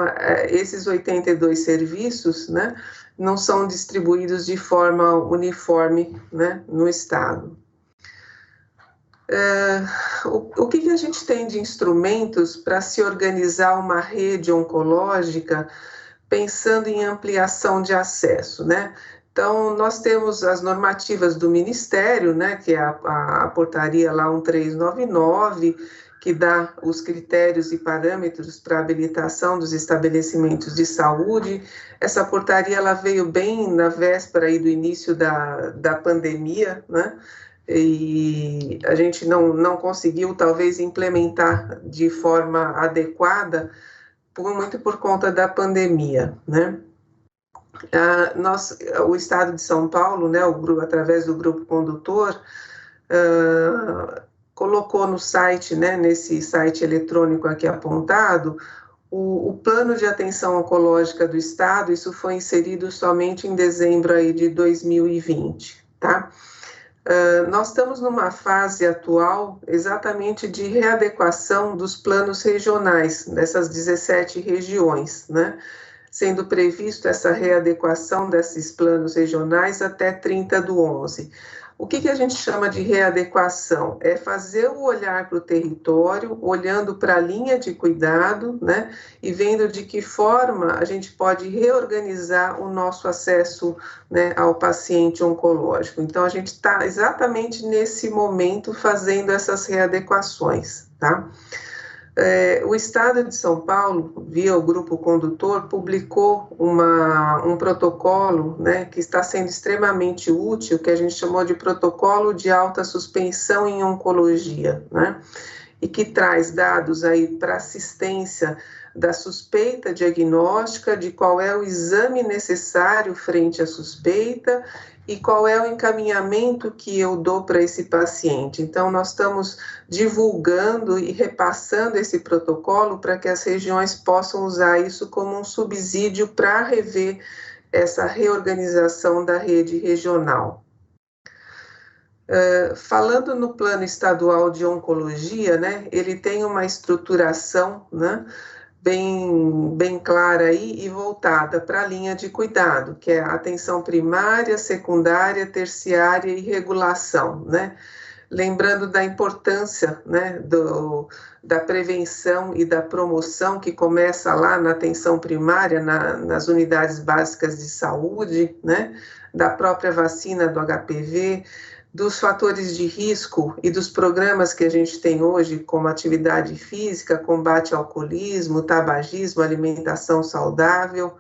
esses 82 serviços, né, não são distribuídos de forma uniforme, né, no estado. O que a gente tem de instrumentos para se organizar uma rede oncológica pensando em ampliação de acesso, né? Então, nós temos as normativas do Ministério, né, que é a portaria lá 1399, que dá os critérios e parâmetros para habilitação dos estabelecimentos de saúde. Essa portaria ela veio bem na véspera aí do início da pandemia, né? E a gente não conseguiu, talvez, implementar de forma adequada, muito por conta da pandemia, né? O Estado de São Paulo, né, através do Grupo Condutor, colocou no site, né, nesse site eletrônico aqui apontado, o plano de atenção oncológica do Estado. Isso foi inserido somente em dezembro aí de 2020, tá? Nós estamos numa fase atual exatamente de readequação dos planos regionais, dessas 17 regiões, né? Sendo previsto essa readequação desses planos regionais até 30/11. O que a gente chama de readequação? É fazer o olhar para o território, olhando para a linha de cuidado, né, e vendo de que forma a gente pode reorganizar o nosso acesso, né, ao paciente oncológico. Então, a gente está exatamente nesse momento fazendo essas readequações, tá? O Estado de São Paulo, via o Grupo Condutor, publicou um protocolo, né, que está sendo extremamente útil, que a gente chamou de Protocolo de Alta Suspensão em Oncologia, né, e que traz dados aí para assistência da suspeita diagnóstica, de qual é o exame necessário frente à suspeita e qual é o encaminhamento que eu dou para esse paciente. Então, nós estamos divulgando e repassando esse protocolo para que as regiões possam usar isso como um subsídio para rever essa reorganização da rede regional. Falando no plano estadual de oncologia, né, ele tem uma estruturação, né, bem clara aí e voltada para a linha de cuidado, que é a atenção primária, secundária, terciária e regulação, né? Lembrando da importância, né, da prevenção e da promoção que começa lá na atenção primária, nas unidades básicas de saúde, né, da própria vacina do HPV, dos fatores de risco e dos programas que a gente tem hoje, como atividade física, combate ao alcoolismo, tabagismo, alimentação saudável.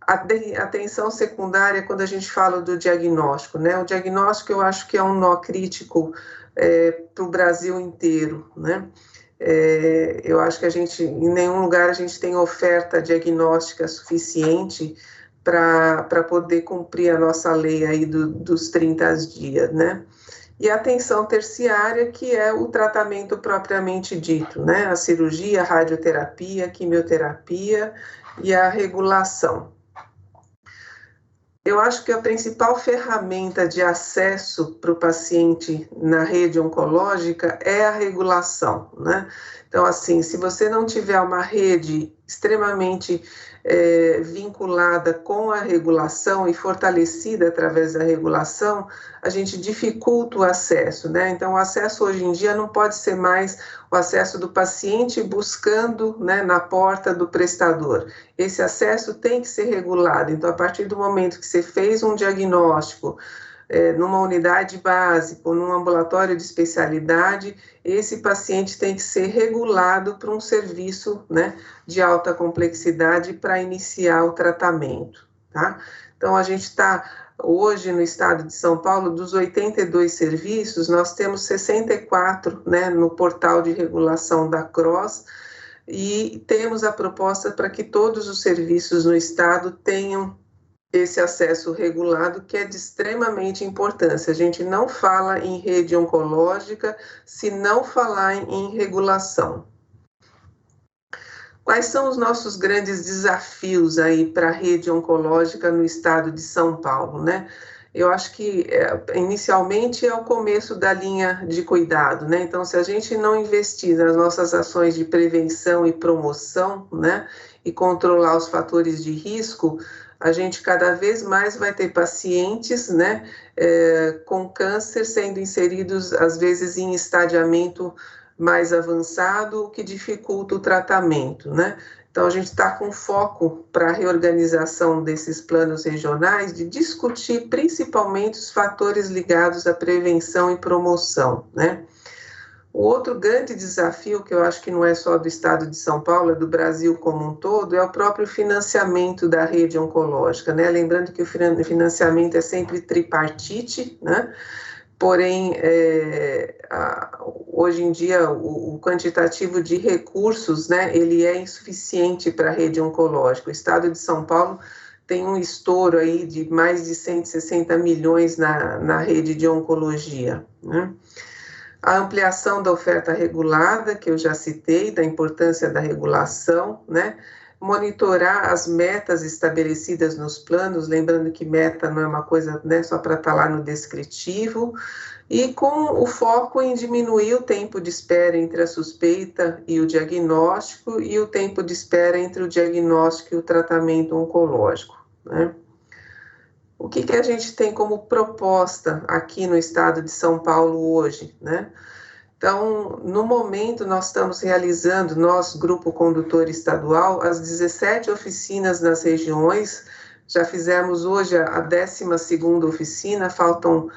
Atenção secundária, quando a gente fala do diagnóstico, né? O diagnóstico eu acho que é um nó crítico para o Brasil inteiro, né? Eu acho que em nenhum lugar a gente tem oferta diagnóstica suficiente para poder cumprir a nossa lei aí dos 30 dias, né? E a atenção terciária, que é o tratamento propriamente dito, né? A cirurgia, a radioterapia, a quimioterapia e a regulação. Eu acho que a principal ferramenta de acesso para o paciente na rede oncológica é a regulação, né? Então, assim, se você não tiver uma rede extremamente vinculada com a regulação e fortalecida através da regulação, a gente dificulta o acesso, né? Então, o acesso hoje em dia não pode ser mais o acesso do paciente buscando, né, na porta do prestador. Esse acesso tem que ser regulado. Então, a partir do momento que você fez um diagnóstico numa unidade básica ou num ambulatório de especialidade, esse paciente tem que ser regulado para um serviço, né, de alta complexidade para iniciar o tratamento, tá? Então, a gente está hoje no estado de São Paulo, dos 82 serviços, nós temos 64, né, no portal de regulação da CROSS, e temos a proposta para que todos os serviços no estado tenham esse acesso regulado, que é de extremamente importância. A gente não fala em rede oncológica se não falar em regulação. Quais são os nossos grandes desafios aí para a rede oncológica no estado de São Paulo, né? eu acho que inicialmente é o começo da linha de cuidado, né? Então, se a gente não investir nas nossas ações de prevenção e promoção, né, e controlar os fatores de risco, a gente cada vez mais vai ter pacientes, né, com câncer sendo inseridos, às vezes, em estadiamento mais avançado, o que dificulta o tratamento, né? Então, a gente está com foco para a reorganização desses planos regionais de discutir principalmente os fatores ligados à prevenção e promoção, né? O outro grande desafio, que eu acho que não é só do estado de São Paulo, é do Brasil como um todo, é o próprio financiamento da rede oncológica, né? Lembrando que o financiamento é sempre tripartite, né? Porém, hoje em dia, o quantitativo de recursos, né, ele é insuficiente para a rede oncológica. O estado de São Paulo tem um estouro aí de mais de 160 milhões na rede de oncologia, né? A ampliação da oferta regulada, que eu já citei, da importância da regulação, né? Monitorar as metas estabelecidas nos planos, lembrando que meta não é uma coisa, né, só para estar lá no descritivo, e com o foco em diminuir o tempo de espera entre a suspeita e o diagnóstico e o tempo de espera entre o diagnóstico e o tratamento oncológico, né? O que a gente tem como proposta aqui no estado de São Paulo hoje, né? Então, no momento, nós estamos realizando, nós, Grupo Condutor Estadual, as 17 oficinas nas regiões. Já fizemos hoje a 12ª oficina, faltam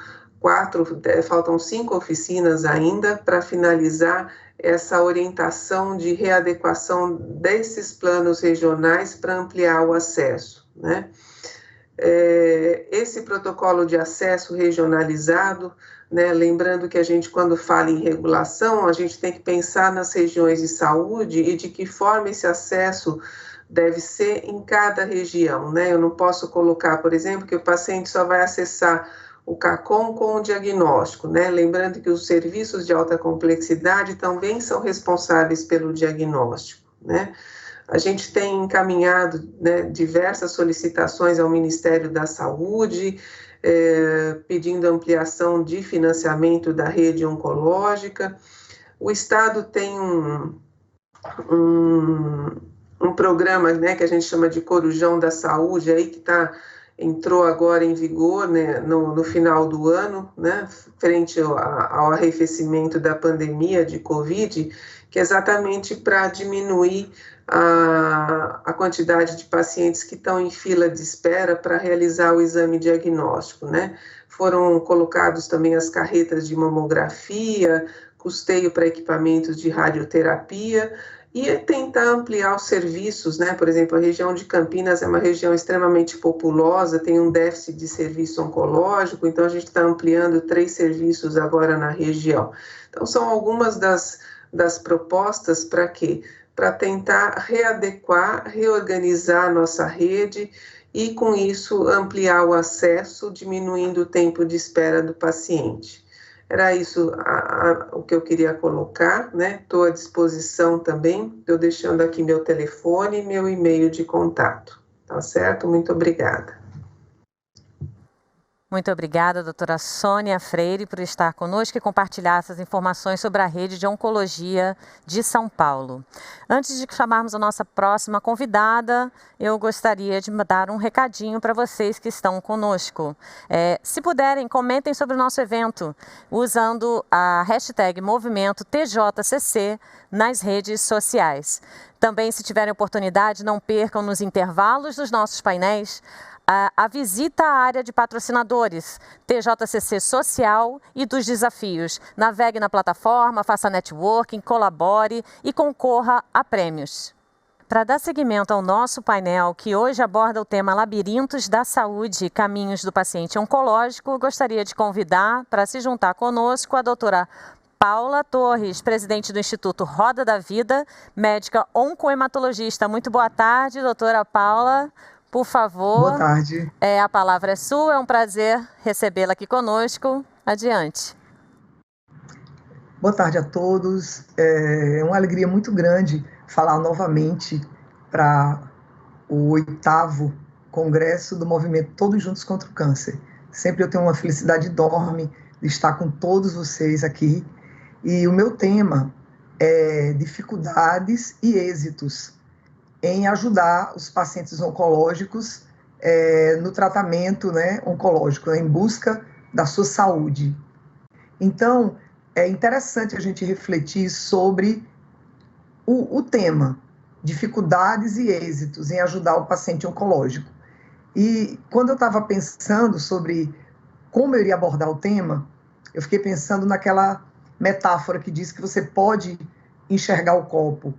5 oficinas ainda para finalizar essa orientação de readequação desses planos regionais para ampliar o acesso, né? Esse protocolo de acesso regionalizado, né, lembrando que a gente, quando fala em regulação, a gente tem que pensar nas regiões de saúde e de que forma esse acesso deve ser em cada região, né? Eu não posso colocar, por exemplo, que o paciente só vai acessar o CACOM com o diagnóstico, né? Lembrando que os serviços de alta complexidade também são responsáveis pelo diagnóstico, né? A gente tem encaminhado, né, diversas solicitações ao Ministério da Saúde, pedindo ampliação de financiamento da rede oncológica. O Estado tem um programa, né, que a gente chama de Corujão da Saúde, aí que entrou agora em vigor, né, no final do ano, né, frente ao arrefecimento da pandemia de Covid, que é exatamente para diminuir a quantidade de pacientes que estão em fila de espera para realizar o exame diagnóstico, né? Foram colocados também as carretas de mamografia, custeio para equipamentos de radioterapia e tentar ampliar os serviços, né? Por exemplo, a região de Campinas é uma região extremamente populosa, tem um déficit de serviço oncológico, então a gente está ampliando 3 serviços agora na região. Então, são algumas das propostas para quê? Para tentar readequar, reorganizar a nossa rede e, com isso, ampliar o acesso, diminuindo o tempo de espera do paciente. Era isso o que eu queria colocar, né? Estou à disposição também, estou deixando aqui meu telefone e meu e-mail de contato, tá certo? Muito obrigada. Muito obrigada, doutora Sônia Freire, por estar conosco e compartilhar essas informações sobre a rede de oncologia de São Paulo. Antes de chamarmos a nossa próxima convidada, eu gostaria de dar um recadinho para vocês que estão conosco. Se puderem, comentem sobre o nosso evento, usando a hashtag Movimento TJCC nas redes sociais. Também, se tiverem oportunidade, não percam nos intervalos dos nossos painéis a visita à área de patrocinadores, TJCC Social e dos desafios. Navegue na plataforma, faça networking, colabore e concorra a prêmios. Para dar seguimento ao nosso painel, que hoje aborda o tema Labirintos da Saúde e Caminhos do Paciente Oncológico, gostaria de convidar para se juntar conosco a doutora Paula Torres, presidente do Instituto Roda da Vida, médica oncohematologista. Muito boa tarde, doutora Paula. Por favor. Boa tarde. A palavra é sua, é um prazer recebê-la aqui conosco. Adiante. Boa tarde a todos. É uma alegria muito grande falar novamente para o 8º Congresso do Movimento Todos Juntos contra o Câncer. Sempre eu tenho uma felicidade enorme de estar com todos vocês aqui. E o meu tema é dificuldades e êxitos em ajudar os pacientes oncológicos no tratamento, né, oncológico, em busca da sua saúde. Então, é interessante a gente refletir sobre o tema, dificuldades e êxitos em ajudar o paciente oncológico. E quando eu estava pensando sobre como eu iria abordar o tema, eu fiquei pensando naquela metáfora que diz que você pode enxergar o copo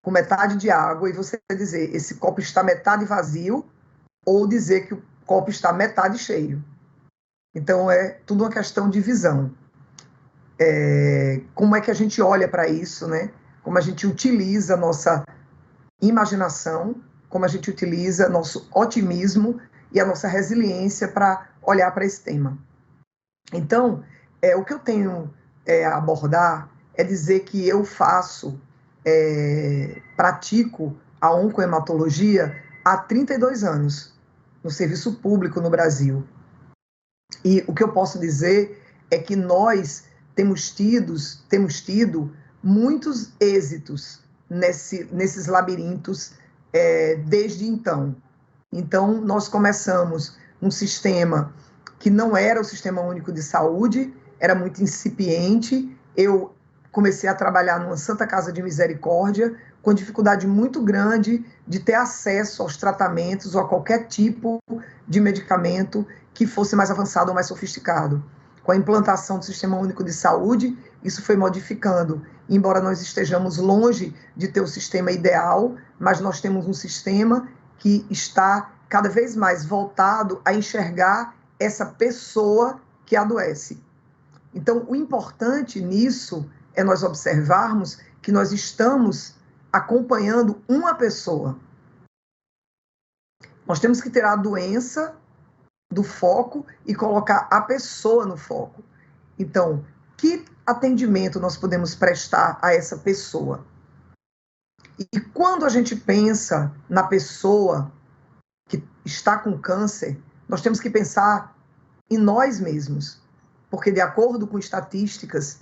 com metade de água e você dizer, esse copo está metade vazio, ou dizer que o copo está metade cheio. Então, é tudo uma questão de visão. Como é que a gente olha para isso, né? Como a gente utiliza a nossa imaginação, como a gente utiliza nosso otimismo e a nossa resiliência para olhar para esse tema. Então, o que eu tenho a abordar é dizer que eu pratico a oncohematologia há 32 anos, no serviço público no Brasil. E o que eu posso dizer é que nós temos tido muitos êxitos nesses labirintos desde então. Então, nós começamos um sistema que não era o Sistema Único de Saúde, era muito incipiente. Eu comecei a trabalhar numa Santa Casa de Misericórdia, com dificuldade muito grande de ter acesso aos tratamentos ou a qualquer tipo de medicamento que fosse mais avançado ou mais sofisticado. Com a implantação do Sistema Único de Saúde, isso foi modificando. Embora nós estejamos longe de ter o sistema ideal, mas nós temos um sistema que está cada vez mais voltado a enxergar essa pessoa que adoece. Então, o importante nisso é nós observarmos que nós estamos acompanhando uma pessoa. Nós temos que tirar a doença do foco e colocar a pessoa no foco. Então, que atendimento nós podemos prestar a essa pessoa? E quando a gente pensa na pessoa que está com câncer, nós temos que pensar em nós mesmos, porque de acordo com estatísticas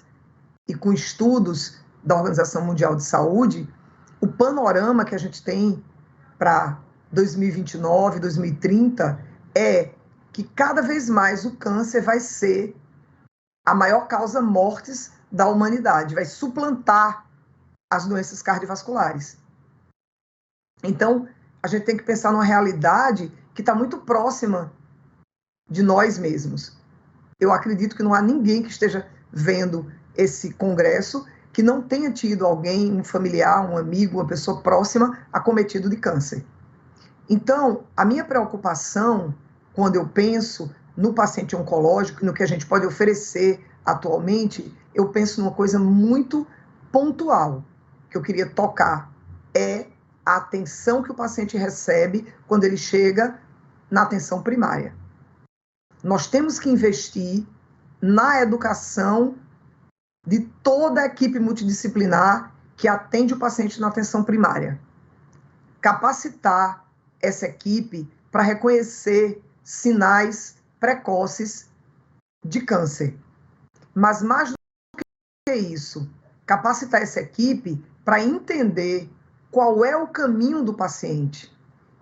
e com estudos da Organização Mundial de Saúde, o panorama que a gente tem para 2029, 2030 é que cada vez mais o câncer vai ser a maior causa mortes da humanidade, vai suplantar as doenças cardiovasculares. Então, a gente tem que pensar numa realidade que está muito próxima de nós mesmos. Eu acredito que não há ninguém que esteja vendo esse congresso que não tenha tido alguém, um familiar, um amigo, uma pessoa próxima acometido de câncer. Então, a minha preocupação, quando eu penso no paciente oncológico, no que a gente pode oferecer atualmente, eu penso numa coisa muito pontual, que eu queria tocar, é a atenção que o paciente recebe quando ele chega na atenção primária. Nós temos que investir na educação de toda a equipe multidisciplinar que atende o paciente na atenção primária. Capacitar essa equipe para reconhecer sinais precoces de câncer. Mas mais do que isso, capacitar essa equipe para entender qual é o caminho do paciente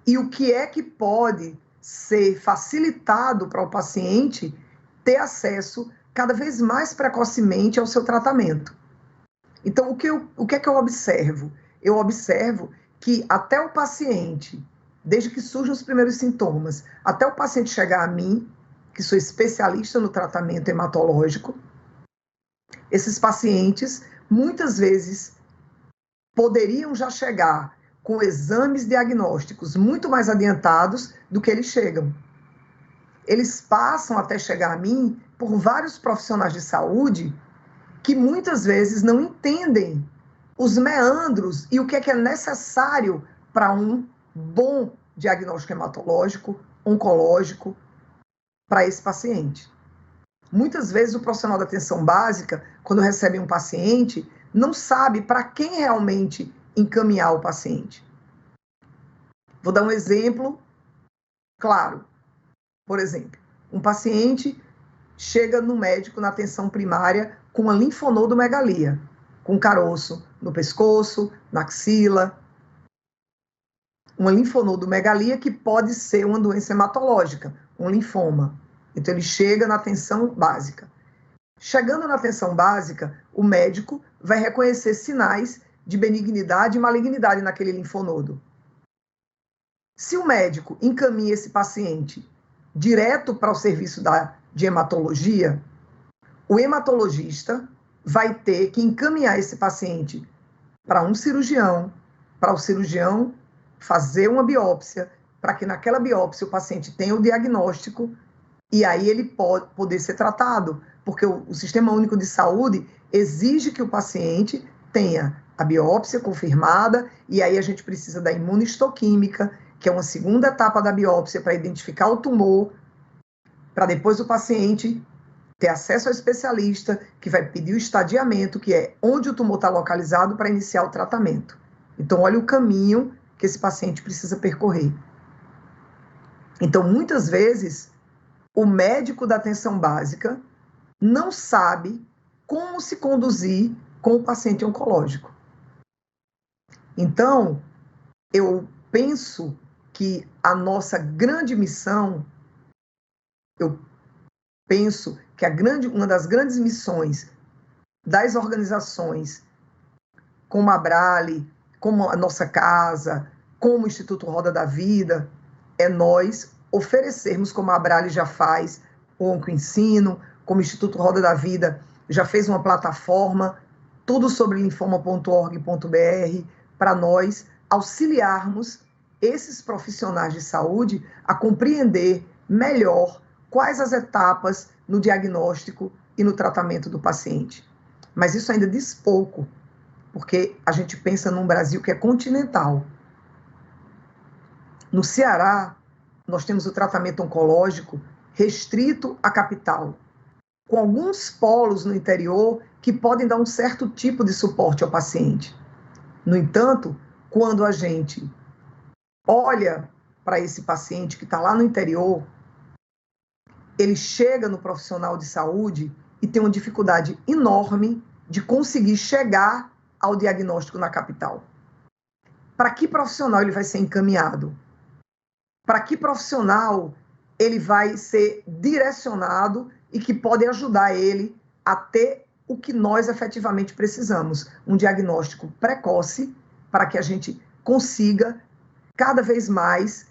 e o que é que pode ser facilitado para o paciente ter acesso cada vez mais precocemente ao seu tratamento. Então, o que é que eu observo? Eu observo que até o paciente, desde que surgem os primeiros sintomas, até o paciente chegar a mim, que sou especialista no tratamento hematológico, esses pacientes, muitas vezes, poderiam já chegar com exames diagnósticos muito mais adiantados do que eles chegam. Eles passam até chegar a mim por vários profissionais de saúde que muitas vezes não entendem os meandros e o que é necessário para um bom diagnóstico hematológico, oncológico, para esse paciente. Muitas vezes o profissional da atenção básica, quando recebe um paciente, não sabe para quem realmente encaminhar o paciente. Vou dar um exemplo claro. Por exemplo, Um paciente chega no médico na atenção primária com uma linfonodomegalia, com caroço no pescoço, na axila. Uma linfonodomegalia que pode ser uma doença hematológica, um linfoma. Então, ele chega na atenção básica. Chegando na atenção básica, o médico vai reconhecer sinais de benignidade e malignidade naquele linfonodo. Se o médico encaminha esse paciente direto para o serviço de hematologia, o hematologista vai ter que encaminhar esse paciente para um cirurgião, para o cirurgião fazer uma biópsia, para que naquela biópsia o paciente tenha o diagnóstico e aí ele pode poder ser tratado, porque o Sistema Único de Saúde exige que o paciente tenha a biópsia confirmada e aí a gente precisa da imunistoquímica, que é uma segunda etapa da biópsia para identificar o tumor, para depois o paciente ter acesso ao especialista, que vai pedir o estadiamento, que é onde o tumor está localizado, para iniciar o tratamento. Então, olha o caminho que esse paciente precisa percorrer. Então, muitas vezes, o médico da atenção básica não sabe como se conduzir com o paciente oncológico. Então, eu penso que a nossa grande missão, eu penso que uma das grandes missões das organizações como a Abrale, como a Nossa Casa, como o Instituto Roda da Vida, é nós oferecermos, como a Abrale já faz, o Oncoensino, como o Instituto Roda da Vida já fez uma plataforma, tudo sobre linfoma.org.br, para nós auxiliarmos esses profissionais de saúde a compreender melhor quais as etapas no diagnóstico e no tratamento do paciente. Mas isso ainda diz pouco, porque a gente pensa num Brasil que é continental. No Ceará, nós temos o tratamento oncológico restrito à capital, com alguns polos no interior que podem dar um certo tipo de suporte ao paciente. No entanto, quando a gente olha para esse paciente que está lá no interior, ele chega no profissional de saúde e tem uma dificuldade enorme de conseguir chegar ao diagnóstico na capital. Para que profissional ele vai ser encaminhado? Para que profissional ele vai ser direcionado e que pode ajudar ele a ter o que nós efetivamente precisamos, um diagnóstico precoce, para que a gente consiga cada vez mais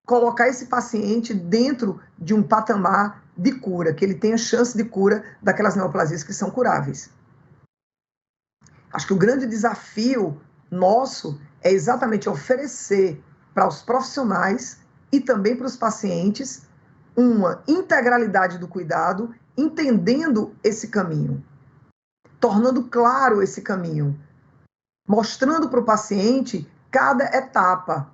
colocar esse paciente dentro de um patamar de cura, que ele tenha chance de cura daquelas neoplasias que são curáveis. Acho que o grande desafio nosso é exatamente oferecer para os profissionais e também para os pacientes uma integralidade do cuidado, entendendo esse caminho, tornando claro esse caminho, mostrando para o paciente cada etapa.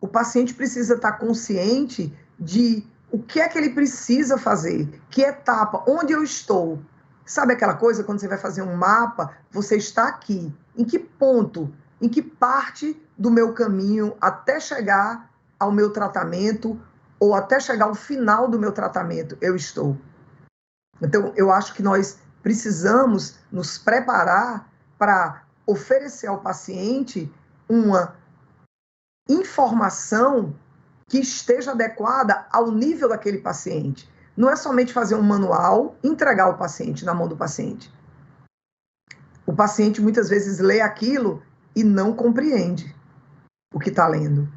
O paciente precisa estar consciente de o que é que ele precisa fazer, que etapa, onde eu estou. Sabe aquela coisa, quando você vai fazer um mapa, você está aqui. Em que ponto, em que parte do meu caminho até chegar ao meu tratamento ou até chegar ao final do meu tratamento eu estou? Então, eu acho que nós precisamos nos preparar para oferecer ao paciente uma informação que esteja adequada ao nível daquele paciente. Não é somente fazer um manual e entregar o paciente na mão do paciente. O paciente muitas vezes lê aquilo e não compreende o que está lendo.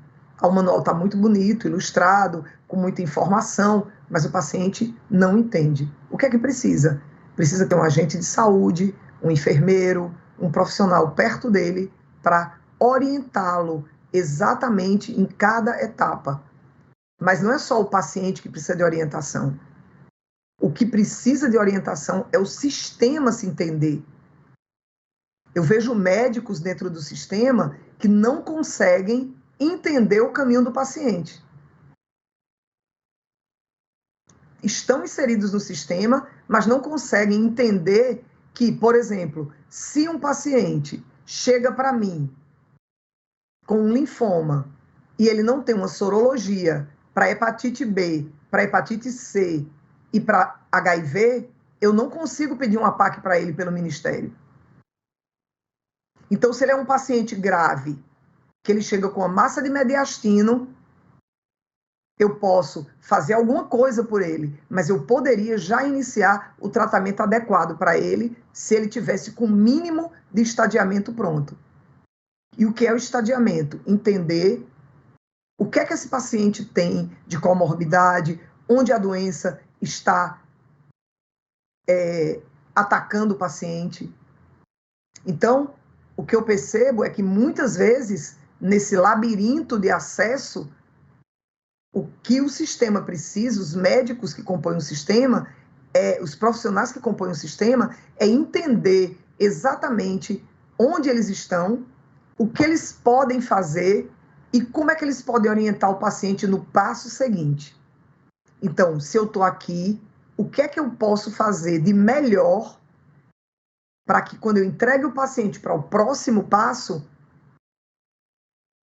O manual está muito bonito, ilustrado, com muita informação, mas o paciente não entende. O que é que precisa? Precisa ter um agente de saúde, um enfermeiro, um profissional perto dele para orientá-lo exatamente em cada etapa. Mas não é só o paciente que precisa de orientação. O que precisa de orientação é o sistema se entender. Eu vejo médicos dentro do sistema que não conseguem entender o caminho do paciente. Estão inseridos no sistema, mas não conseguem entender que, por exemplo, se um paciente chega para mim com um linfoma e ele não tem uma sorologia para hepatite B, para hepatite C e para HIV, eu não consigo pedir um APAC para ele pelo Ministério. Então, se ele é um paciente grave, que ele chega com a massa de mediastino, eu posso fazer alguma coisa por ele, mas eu poderia já iniciar o tratamento adequado para ele, se ele tivesse com o mínimo de estadiamento pronto. E o que é o estadiamento? Entender o que é que esse paciente tem de comorbidade, onde a doença está atacando o paciente. Então, o que eu percebo é que muitas vezes, nesse labirinto de acesso, o que o sistema precisa, os médicos que compõem o sistema, os profissionais que compõem o sistema, é entender exatamente onde eles estão, o que eles podem fazer e como é que eles podem orientar o paciente no passo seguinte. Então, se eu estou aqui, o que é que eu posso fazer de melhor para que quando eu entregue o paciente para o próximo passo,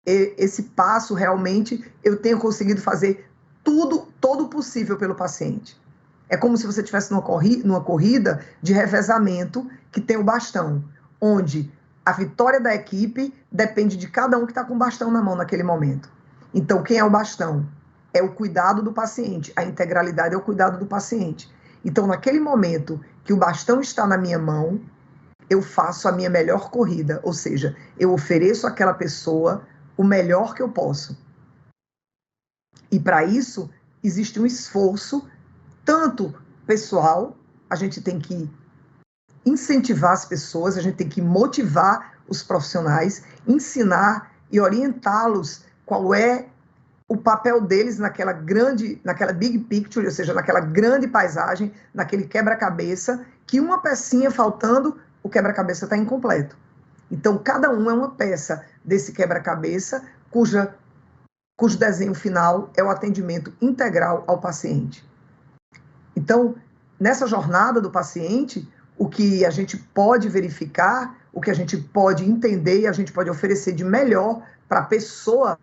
esse passo realmente eu tenha conseguido fazer todo o possível pelo paciente. É como se você estivesse numa corrida de revezamento que tem o bastão, onde a vitória da equipe depende de cada um que está com o bastão na mão naquele momento. Então, quem é o bastão? É o cuidado do paciente. A integralidade é o cuidado do paciente. Então, naquele momento que o bastão está na minha mão, eu faço a minha melhor corrida, ou seja, eu ofereço àquela pessoa o melhor que eu posso. E para isso, existe um esforço, tanto pessoal, a gente tem que incentivar as pessoas, a gente tem que motivar os profissionais, ensinar e orientá-los qual é o papel deles naquela big picture, ou seja, naquela grande paisagem, naquele quebra-cabeça, que uma pecinha faltando, o quebra-cabeça está incompleto. Então, cada um é uma peça desse quebra-cabeça, cujo desenho final é o atendimento integral ao paciente. Então, nessa jornada do paciente, o que a gente pode verificar, o que a gente pode entender e a gente pode oferecer de melhor para a pessoa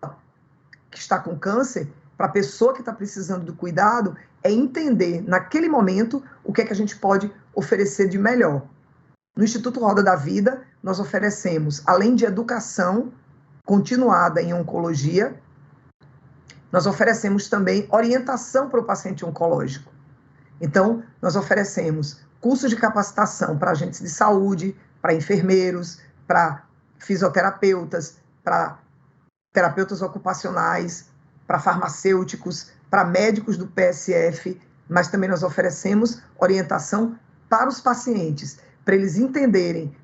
que está com câncer, para a pessoa que está precisando do cuidado, é entender, naquele momento, o que é que a gente pode oferecer de melhor. No Instituto Roda da Vida, nós oferecemos, além de educação continuada em oncologia, nós oferecemos também orientação para o paciente oncológico. Então, nós oferecemos cursos de capacitação para agentes de saúde, para enfermeiros, para fisioterapeutas, para terapeutas ocupacionais, para farmacêuticos, para médicos do PSF, mas também nós oferecemos orientação para os pacientes, para eles entenderem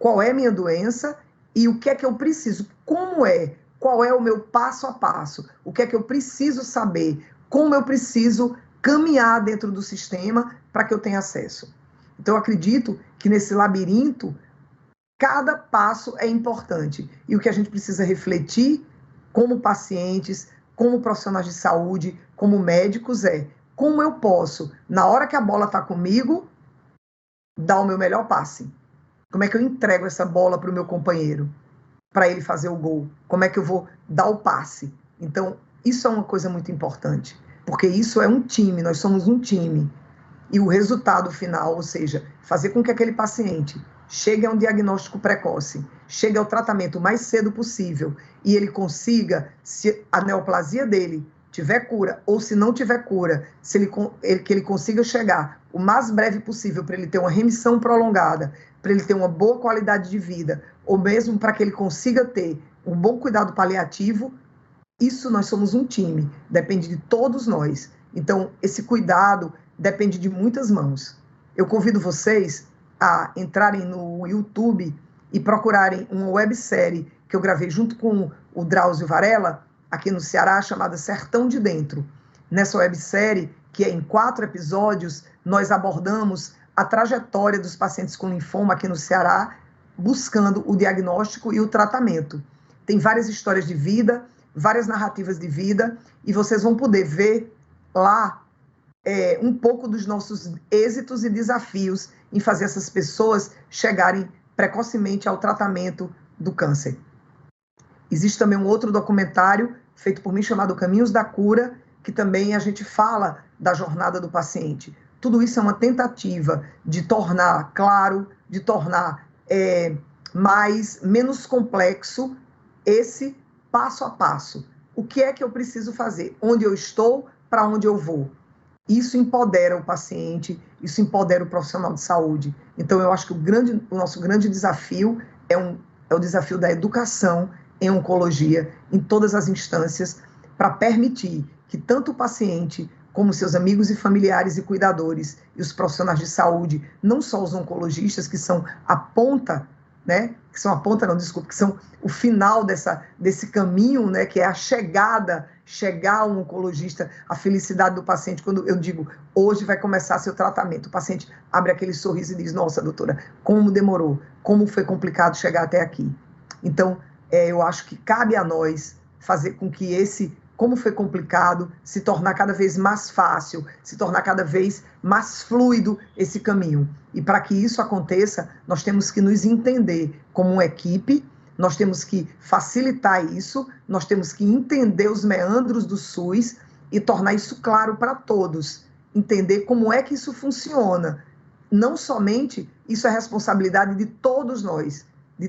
qual é a minha doença e o que é que eu preciso, qual é o meu passo a passo, o que é que eu preciso saber, como eu preciso caminhar dentro do sistema para que eu tenha acesso. Então, eu acredito que nesse labirinto, cada passo é importante. E o que a gente precisa refletir como pacientes, como profissionais de saúde, como médicos, é como eu posso, na hora que a bola está comigo, dar o meu melhor passe. Como é que eu entrego essa bola para o meu companheiro, para ele fazer o gol? Como é que eu vou dar o passe? Então, isso é uma coisa muito importante, porque isso é um time, nós somos um time. E o resultado final, ou seja, fazer com que aquele paciente chegue a um diagnóstico precoce, chegue ao tratamento o mais cedo possível e ele consiga, se a neoplasia dele tiver cura ou se não tiver cura, que ele consiga chegar o mais breve possível para ele ter uma remissão prolongada, para ele ter uma boa qualidade de vida, ou mesmo para que ele consiga ter um bom cuidado paliativo, isso nós somos um time, depende de todos nós. Então, esse cuidado depende de muitas mãos. Eu convido vocês a entrarem no YouTube e procurarem uma websérie que eu gravei junto com o Drauzio Varela, aqui no Ceará, chamada Sertão de Dentro. Nessa websérie, que é em 4 episódios, nós abordamos a trajetória dos pacientes com linfoma aqui no Ceará, buscando o diagnóstico e o tratamento. Tem várias histórias de vida, várias narrativas de vida, e vocês vão poder ver lá um pouco dos nossos êxitos e desafios em fazer essas pessoas chegarem precocemente ao tratamento do câncer. Existe também um outro documentário feito por mim chamado Caminhos da Cura, que também a gente fala da jornada do paciente. Tudo isso é uma tentativa de tornar claro, de tornar menos complexo esse passo a passo. O que é que eu preciso fazer? Onde eu estou, para onde eu vou? Isso empodera o paciente, isso empodera o profissional de saúde. Então, eu acho que o nosso grande desafio é o desafio da educação em oncologia, em todas as instâncias, para permitir que tanto o paciente como seus amigos e familiares e cuidadores e os profissionais de saúde, não só os oncologistas, que são a ponta, né, que são a ponta, não, desculpa, que são o final desse caminho, né, que é a chegar ao oncologista, a felicidade do paciente. Quando eu digo, hoje vai começar seu tratamento, o paciente abre aquele sorriso e diz, nossa, doutora, como demorou, como foi complicado chegar até aqui. Então, eu acho que cabe a nós fazer com que como foi complicado, se tornar cada vez mais fácil, se tornar cada vez mais fluido esse caminho. E para que isso aconteça, nós temos que nos entender como uma equipe, nós temos que facilitar isso, nós temos que entender os meandros do SUS e tornar isso claro para todos, entender como é que isso funciona. Não somente isso é responsabilidade de todos nós, de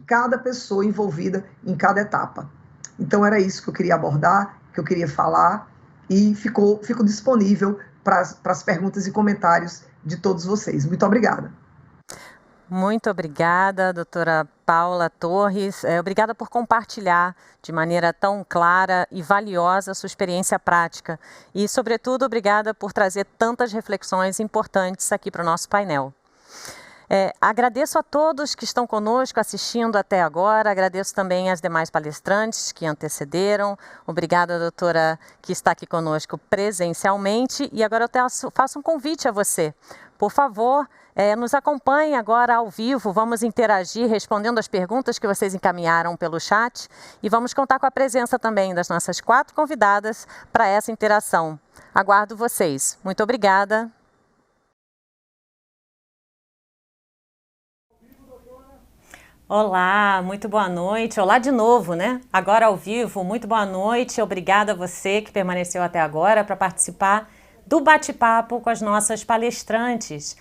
cada pessoa envolvida em cada etapa. Então, era isso que eu queria abordar, que eu queria falar, e fico disponível para as perguntas e comentários de todos vocês. Muito obrigada. Muito obrigada, doutora Paula Torres. Obrigada por compartilhar de maneira tão clara e valiosa a sua experiência prática. E, sobretudo, obrigada por trazer tantas reflexões importantes aqui para o nosso painel. Agradeço a todos que estão conosco assistindo até agora, agradeço também às demais palestrantes que antecederam, obrigada, doutora, que está aqui conosco presencialmente, e agora eu faço um convite a você. Por favor, nos acompanhe agora ao vivo, vamos interagir respondendo as perguntas que vocês encaminharam pelo chat e vamos contar com a presença também das nossas 4 convidadas para essa interação. Aguardo vocês. Muito obrigada. Olá, muito boa noite. Olá de novo, né? Agora ao vivo, muito boa noite. Obrigada a você que permaneceu até agora para participar do bate-papo com as nossas palestrantes.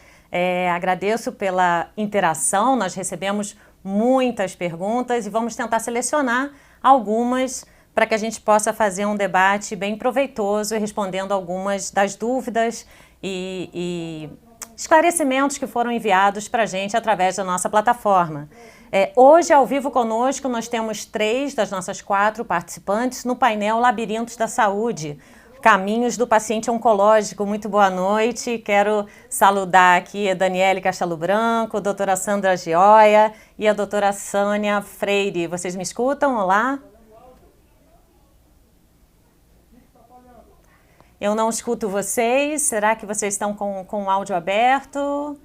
Agradeço pela interação, nós recebemos muitas perguntas e vamos tentar selecionar algumas para que a gente possa fazer um debate bem proveitoso e respondendo algumas das dúvidas e esclarecimentos que foram enviados para a gente através da nossa plataforma. Hoje, ao vivo conosco, nós temos 3 das nossas 4 participantes no painel Labirintos da Saúde, Caminhos do Paciente Oncológico. Muito boa noite. Quero saludar aqui a Daniele Castelo Branco, a doutora Sandra Gioia e a doutora Sânia Freire. Vocês me escutam? Olá? Eu não escuto vocês. Será que vocês estão com o áudio aberto?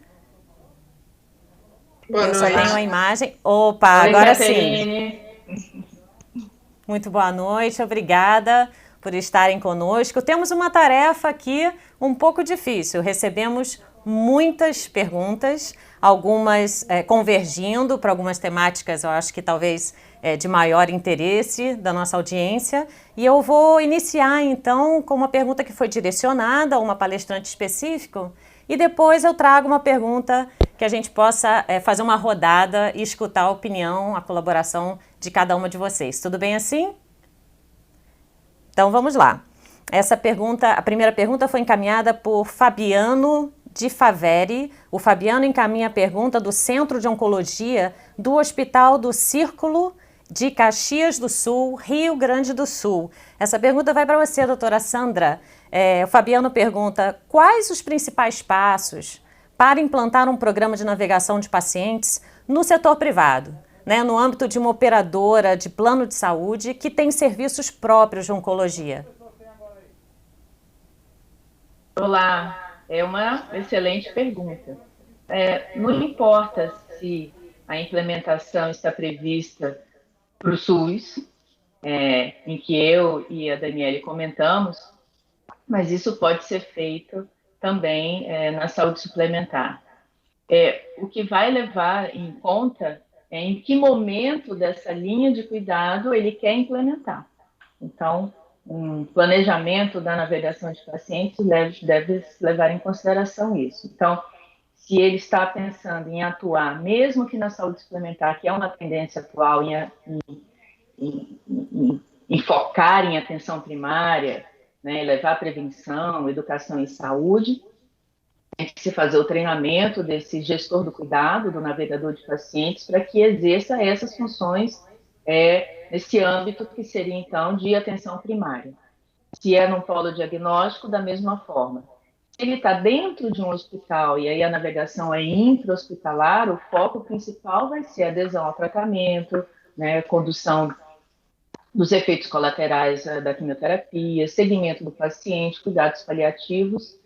Boa Eu noite. só tenho a imagem. Opa, Oi, agora Caterine. sim. Muito boa noite, obrigada por estarem conosco. Temos uma tarefa aqui um pouco difícil. Recebemos muitas perguntas, algumas convergindo para algumas temáticas, eu acho que talvez de maior interesse da nossa audiência. E eu vou iniciar, então, com uma pergunta que foi direcionada a uma palestrante específica, e depois eu trago uma pergunta que a gente possa fazer uma rodada e escutar a opinião, a colaboração de cada uma de vocês. Tudo bem assim? Então vamos lá. A primeira pergunta foi encaminhada por Fabiano de Faveri. O Fabiano encaminha a pergunta do Centro de Oncologia do Hospital do Círculo de Caxias do Sul, Rio Grande do Sul. Essa pergunta vai para você, doutora Sandra. O Fabiano pergunta: quais os principais passos para implantar um programa de navegação de pacientes no setor privado, né, no âmbito de uma operadora de plano de saúde que tem serviços próprios de oncologia? Olá, é uma excelente pergunta. Não importa se a implementação está prevista para o SUS, em que eu e a Daniele comentamos, mas isso pode ser feito também na saúde suplementar. O que vai levar em conta é em que momento dessa linha de cuidado ele quer implementar. Então, um planejamento da navegação de pacientes deve levar em consideração isso. Então, se ele está pensando em atuar, mesmo que na saúde suplementar, que é uma tendência atual em focar em atenção primária, né, levar prevenção, educação e saúde, tem que se fazer o treinamento desse gestor do cuidado, do navegador de pacientes, para que exerça essas funções nesse âmbito que seria, então, de atenção primária. Se é num polo diagnóstico, da mesma forma. Se ele está dentro de um hospital e aí a navegação é intra-hospitalar, o foco principal vai ser adesão ao tratamento, né, condução dos efeitos colaterais da quimioterapia, segmento do paciente, cuidados paliativos.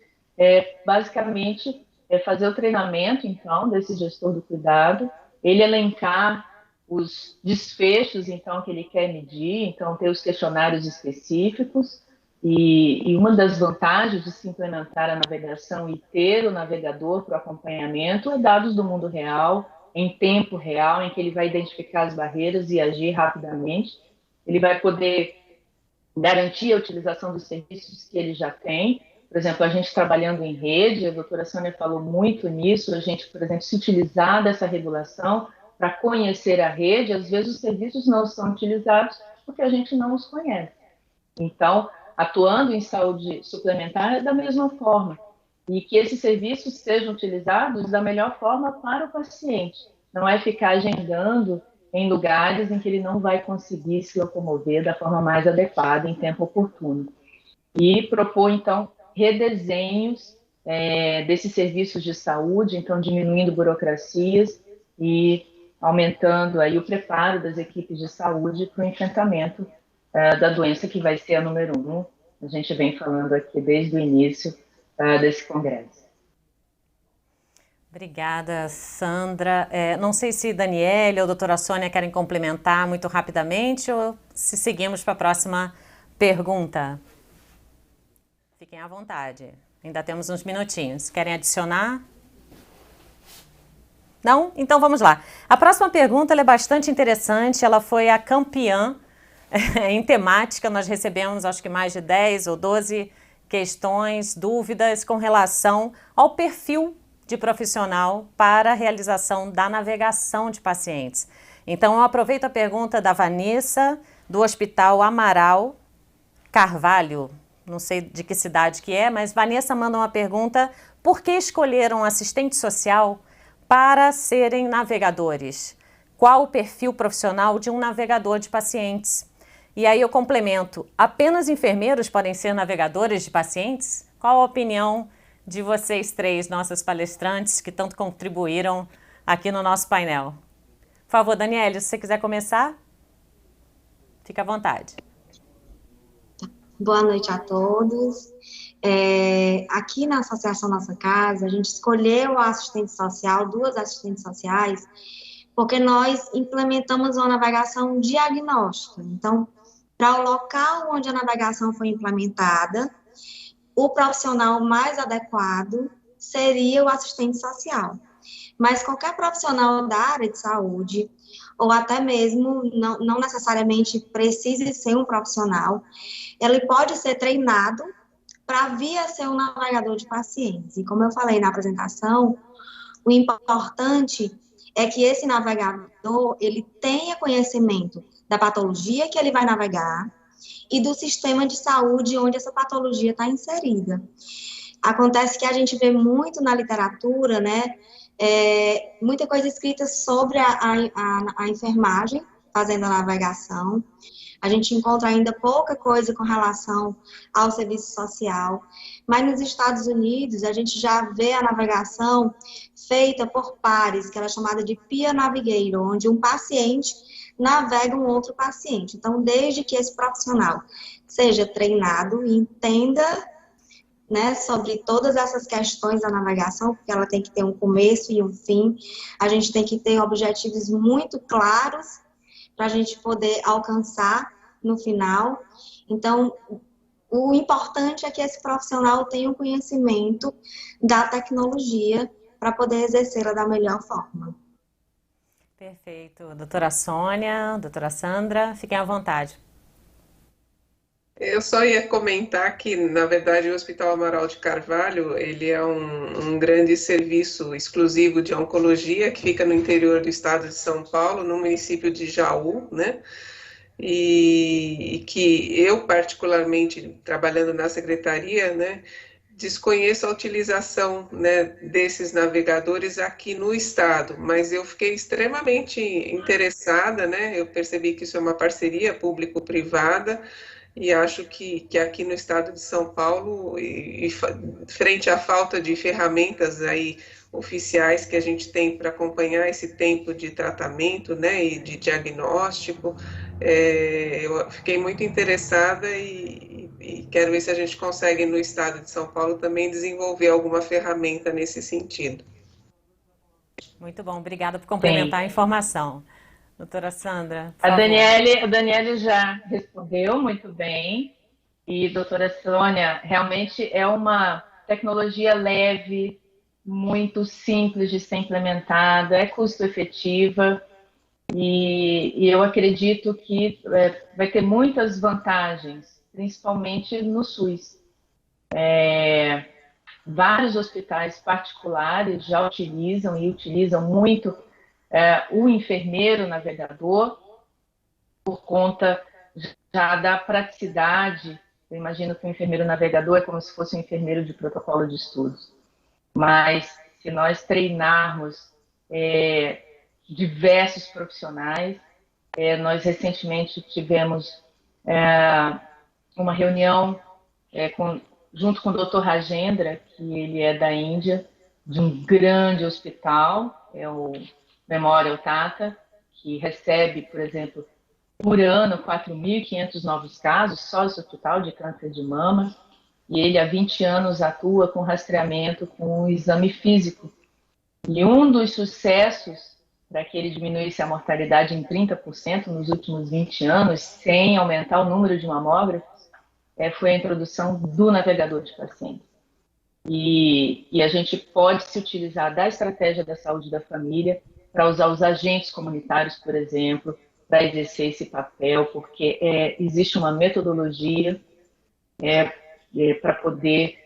Basicamente, fazer o treinamento, então, desse gestor do cuidado, ele elencar os desfechos, então, que ele quer medir, então, ter os questionários específicos, e uma das vantagens de se implementar a navegação e ter o navegador para o acompanhamento é dados do mundo real, em tempo real, em que ele vai identificar as barreiras e agir rapidamente. Ele vai poder garantir a utilização dos serviços que ele já tem. Por exemplo, a gente trabalhando em rede, a doutora Sônia falou muito nisso, a gente, por exemplo, se utilizar dessa regulação para conhecer a rede, às vezes os serviços não são utilizados porque a gente não os conhece. Então, atuando em saúde suplementar é da mesma forma, e que esses serviços sejam utilizados da melhor forma para o paciente. Não é ficar agendando em lugares em que ele não vai conseguir se locomover da forma mais adequada, em tempo oportuno. E propor, então, redesenhos desses serviços de saúde, então diminuindo burocracias e aumentando aí o preparo das equipes de saúde para o enfrentamento da doença que vai ser a número 1. A gente vem falando aqui desde o início desse congresso. Obrigada, Sandra. Não sei se Daniele ou a doutora Sônia querem complementar muito rapidamente ou se seguimos para a próxima pergunta. Fiquem à vontade. Ainda temos uns minutinhos. Querem adicionar? Não? Então vamos lá. A próxima pergunta ela é bastante interessante. Ela foi a campeã em temática. Nós recebemos acho que mais de 10 ou 12 questões, dúvidas com relação ao perfil de profissional para a realização da navegação de pacientes. Então eu aproveito a pergunta da Vanessa, do Hospital Amaral Carvalho. Não sei de que cidade que é, mas Vanessa manda uma pergunta: por que escolheram assistente social para serem navegadores? Qual o perfil profissional de um navegador de pacientes? E aí eu complemento: apenas enfermeiros podem ser navegadores de pacientes? Qual a opinião de vocês três, nossas palestrantes, que tanto contribuíram aqui no nosso painel? Por favor, Daniele, se você quiser começar, fica à vontade. Boa noite a todos. Aqui na Associação Nossa Casa, a gente escolheu a assistente social, 2 assistentes sociais, porque nós implementamos uma navegação diagnóstica. Então, para o local onde a navegação foi implementada, o profissional mais adequado seria o assistente social. Mas qualquer profissional da área de saúde, ou até mesmo, não necessariamente precise ser um profissional, ele pode ser treinado para vir a ser um navegador de pacientes. E como eu falei na apresentação, o importante é que esse navegador, ele tenha conhecimento da patologia que ele vai navegar e do sistema de saúde onde essa patologia está inserida. Acontece que a gente vê muito na literatura, né, muita coisa escrita sobre a enfermagem, fazendo a navegação. A gente encontra ainda pouca coisa com relação ao serviço social, mas nos Estados Unidos a gente já vê a navegação feita por pares, que ela é chamada de peer navigator, onde um paciente navega um outro paciente. Então, desde que esse profissional seja treinado e entenda, né, sobre todas essas questões da navegação, porque ela tem que ter um começo e um fim, a gente tem que ter objetivos muito claros para a gente poder alcançar no final. Então, o importante é que esse profissional tenha um conhecimento da tecnologia para poder exercê-la da melhor forma. Perfeito. Doutora Sônia, doutora Sandra, fiquem à vontade. Eu só ia comentar que, na verdade, o Hospital Amaral de Carvalho, ele é um grande serviço exclusivo de oncologia que fica no interior do estado de São Paulo, no município de Jaú, né? E que eu, particularmente, trabalhando na secretaria, né, desconheço a utilização, né, desses navegadores aqui no estado, mas eu fiquei extremamente interessada, né? Eu percebi que isso é uma parceria público-privada, e acho que aqui no estado de São Paulo, frente à falta de ferramentas aí oficiais que a gente tem para acompanhar esse tempo de tratamento, né, e de diagnóstico, eu fiquei muito interessada e quero ver se a gente consegue no estado de São Paulo também desenvolver alguma ferramenta nesse sentido. Muito bom, obrigada por Sim. complementar a informação. Doutora Sandra, por favor. A Daniele já respondeu muito bem. E, doutora Sônia, realmente é uma tecnologia leve, muito simples de ser implementada, é custo-efetiva e eu acredito que vai ter muitas vantagens, principalmente no SUS. Vários hospitais particulares já utilizam e utilizam muito o enfermeiro navegador por conta já da praticidade. Eu imagino que o enfermeiro navegador é como se fosse um enfermeiro de protocolo de estudos. Mas se nós treinarmos diversos profissionais, nós recentemente tivemos uma reunião junto com o Dr. Rajendra, que ele é da Índia, de um grande hospital, é o Memorial Tata, que recebe, por exemplo, por ano 4.500 novos casos, só esse hospital de câncer de mama, e ele há 20 anos atua com rastreamento com o exame físico. E um dos sucessos para que ele diminuísse a mortalidade em 30% nos últimos 20 anos, sem aumentar o número de mamógrafos, foi a introdução do navegador de pacientes. E a gente pode se utilizar da estratégia da saúde da família para usar os agentes comunitários, por exemplo, para exercer esse papel, porque existe uma metodologia para poder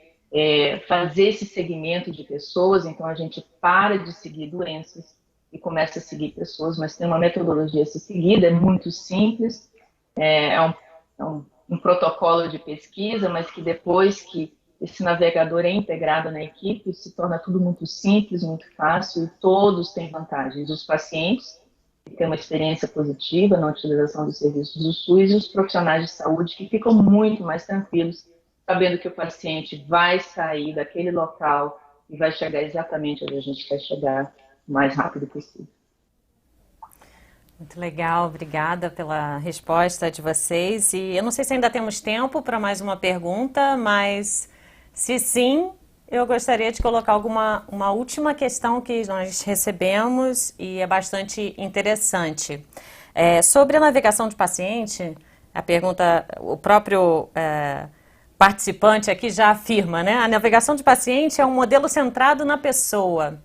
fazer esse segmento de pessoas. Então a gente para de seguir doenças e começa a seguir pessoas, mas tem uma metodologia a ser seguida, é muito simples, é um protocolo de pesquisa, mas que depois que esse navegador é integrado na equipe, se torna tudo muito simples, muito fácil, e todos têm vantagens. Os pacientes, que têm uma experiência positiva na utilização dos serviços do SUS, e os profissionais de saúde, que ficam muito mais tranquilos, sabendo que o paciente vai sair daquele local e vai chegar exatamente onde a gente quer chegar o mais rápido possível. Muito legal, obrigada pela resposta de vocês. E eu não sei se ainda temos tempo para mais uma pergunta, mas se sim, eu gostaria de colocar uma última questão que nós recebemos e é bastante interessante. Sobre a navegação de paciente, a pergunta, o próprio participante aqui já afirma, né? A navegação de paciente é um modelo centrado na pessoa,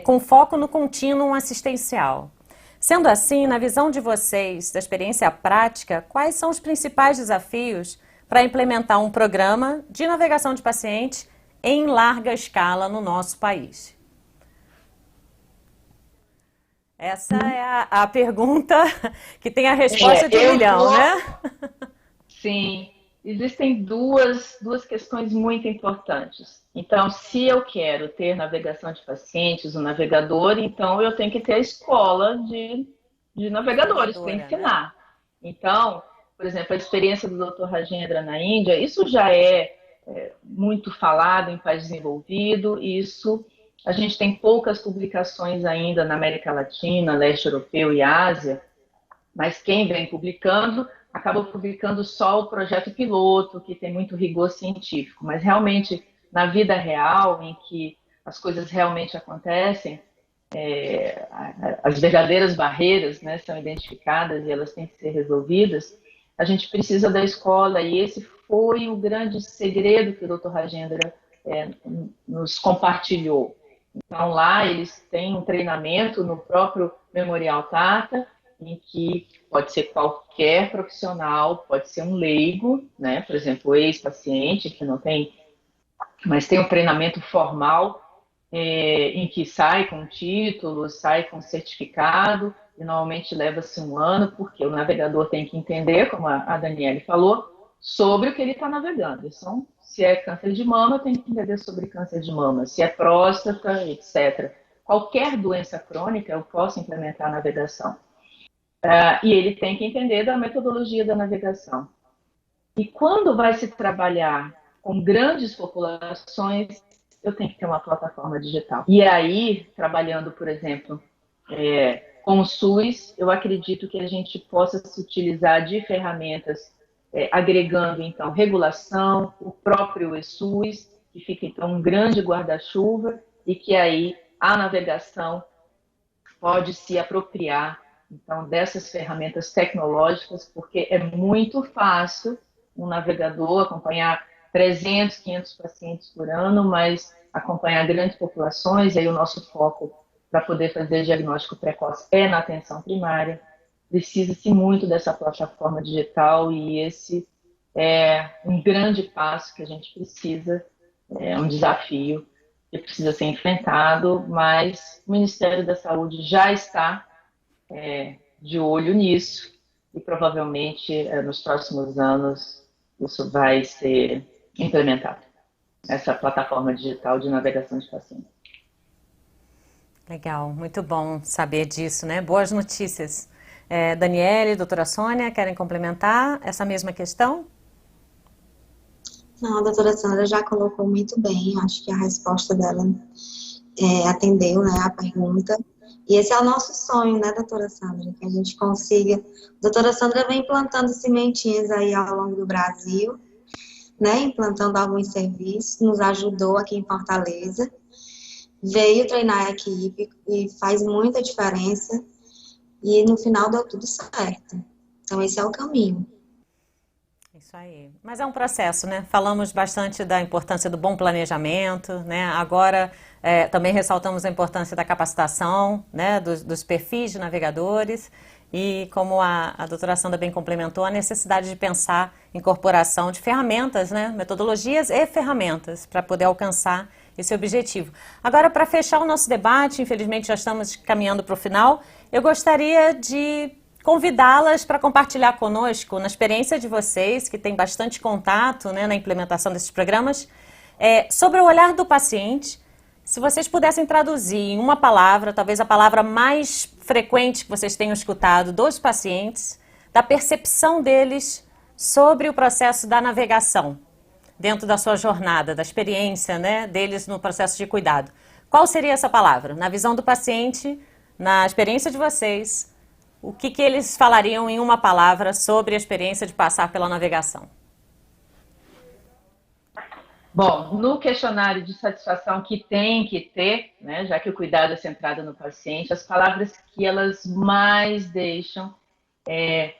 com foco no contínuo assistencial. Sendo assim, na visão de vocês, da experiência prática, quais são os principais desafios para implementar um programa de navegação de paciente em larga escala no nosso país? Essa é a pergunta que tem a resposta de 1 milhão, né? Sim, existem duas questões muito importantes. Então, se eu quero ter navegação de pacientes, um navegador, então eu tenho que ter a escola de navegadores para ensinar. Né? Então, por exemplo, a experiência do Dr. Rajendra na Índia, isso já é muito falado em país desenvolvido, isso a gente tem poucas publicações ainda na América Latina, leste europeu e Ásia, mas quem vem publicando acaba publicando só o projeto piloto, que tem muito rigor científico, mas realmente na vida real, em que as coisas realmente acontecem, as verdadeiras barreiras, né, são identificadas e elas têm que ser resolvidas, a gente precisa da escola, e esse foi o grande segredo que o Dr. Rajendra nos compartilhou. Então lá eles têm um treinamento no próprio Memorial Tata, em que pode ser qualquer profissional, pode ser um leigo, né? Por exemplo, o ex-paciente que não tem, mas tem um treinamento formal, em que sai com título, sai com certificado, e normalmente leva-se um ano, porque o navegador tem que entender, como a Daniele falou, sobre o que ele está navegando. Então, se é câncer de mama, tem que entender sobre câncer de mama, se é próstata, etc. Qualquer doença crônica, eu posso implementar a navegação. E ele tem que entender da metodologia da navegação. E quando vai se trabalhar com grandes populações, eu tenho que ter uma plataforma digital. E aí, trabalhando, por exemplo, com o SUS, eu acredito que a gente possa se utilizar de ferramentas, agregando, então, regulação, o próprio eSUS, que fica, então, um grande guarda-chuva, e que aí a navegação pode se apropriar, então, dessas ferramentas tecnológicas, porque é muito fácil um navegador acompanhar 300, 500 pacientes por ano, mas acompanhar grandes populações, e aí o nosso foco para poder fazer diagnóstico precoce é na atenção primária. Precisa-se muito dessa plataforma digital, e esse é um grande passo que a gente precisa, é um desafio que precisa ser enfrentado, mas o Ministério da Saúde já está de olho nisso, e provavelmente nos próximos anos isso vai ser implementado, essa plataforma digital de navegação de pacientes. Legal, muito bom saber disso, né? Boas notícias. Daniele, doutora Sônia, querem complementar essa mesma questão? Não, a doutora Sandra já colocou muito bem, acho que a resposta dela atendeu, né, a pergunta. E esse é o nosso sonho, né, doutora Sandra, que a gente consiga. A doutora Sandra vem implantando sementinhas aí ao longo do Brasil, né, implantando alguns serviços, nos ajudou aqui em Fortaleza, veio treinar a equipe e faz muita diferença, e no final deu tudo certo. Então esse é o caminho. Isso aí. Mas é um processo, né? Falamos bastante da importância do bom planejamento, né? Agora também ressaltamos a importância da capacitação, né? Dos perfis de navegadores, e como a doutora Sandra bem complementou, a necessidade de pensar em incorporação de ferramentas, né? Metodologias e ferramentas para poder alcançar esse objetivo. Agora, para fechar o nosso debate, infelizmente já estamos caminhando para o final, eu gostaria de convidá-las para compartilhar conosco, na experiência de vocês, que tem bastante contato, né, na implementação desses programas, sobre o olhar do paciente. Se vocês pudessem traduzir em uma palavra, talvez a palavra mais frequente que vocês tenham escutado dos pacientes, da percepção deles sobre o processo da navegação, dentro da sua jornada, da experiência, né, deles no processo de cuidado. Qual seria essa palavra? Na visão do paciente, na experiência de vocês, o que eles falariam em uma palavra sobre a experiência de passar pela navegação? Bom, no questionário de satisfação que tem que ter, né, já que o cuidado é centrado no paciente, as palavras que elas mais deixam é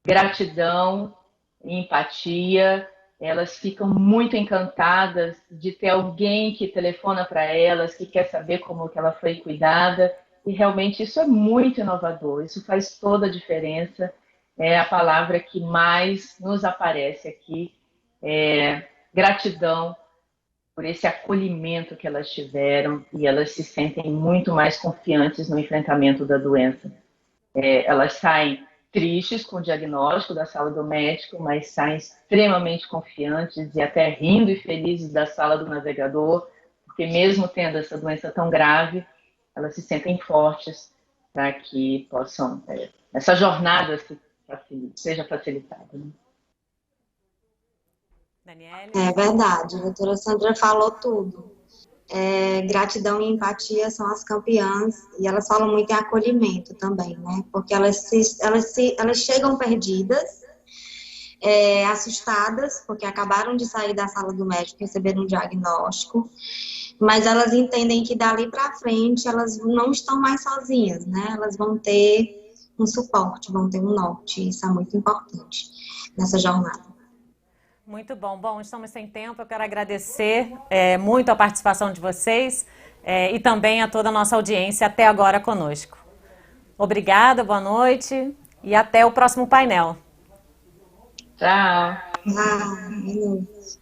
gratidão, empatia. Elas ficam muito encantadas de ter alguém que telefona para elas, que quer saber como que ela foi cuidada. E realmente isso é muito inovador, isso faz toda a diferença. É a palavra que mais nos aparece aqui, gratidão por esse acolhimento que elas tiveram, e elas se sentem muito mais confiantes no enfrentamento da doença. Elas saem tristes com o diagnóstico da sala do médico, mas saem extremamente confiantes e até rindo e felizes da sala do navegador, porque mesmo tendo essa doença tão grave, elas se sentem fortes para que possam, essa jornada seja facilitada. Né? Daniele? É verdade, a doutora Sandra falou tudo. Gratidão e empatia são as campeãs, e elas falam muito em acolhimento também, né? Porque elas chegam perdidas, assustadas, porque acabaram de sair da sala do médico, receberam um diagnóstico, mas elas entendem que dali para frente elas não estão mais sozinhas, né? Elas vão ter um suporte, vão ter um norte, isso é muito importante nessa jornada. Muito bom. Bom, estamos sem tempo, eu quero agradecer muito a participação de vocês e também a toda a nossa audiência até agora conosco. Obrigada, boa noite e até o próximo painel. Tchau. Ah, boa noite.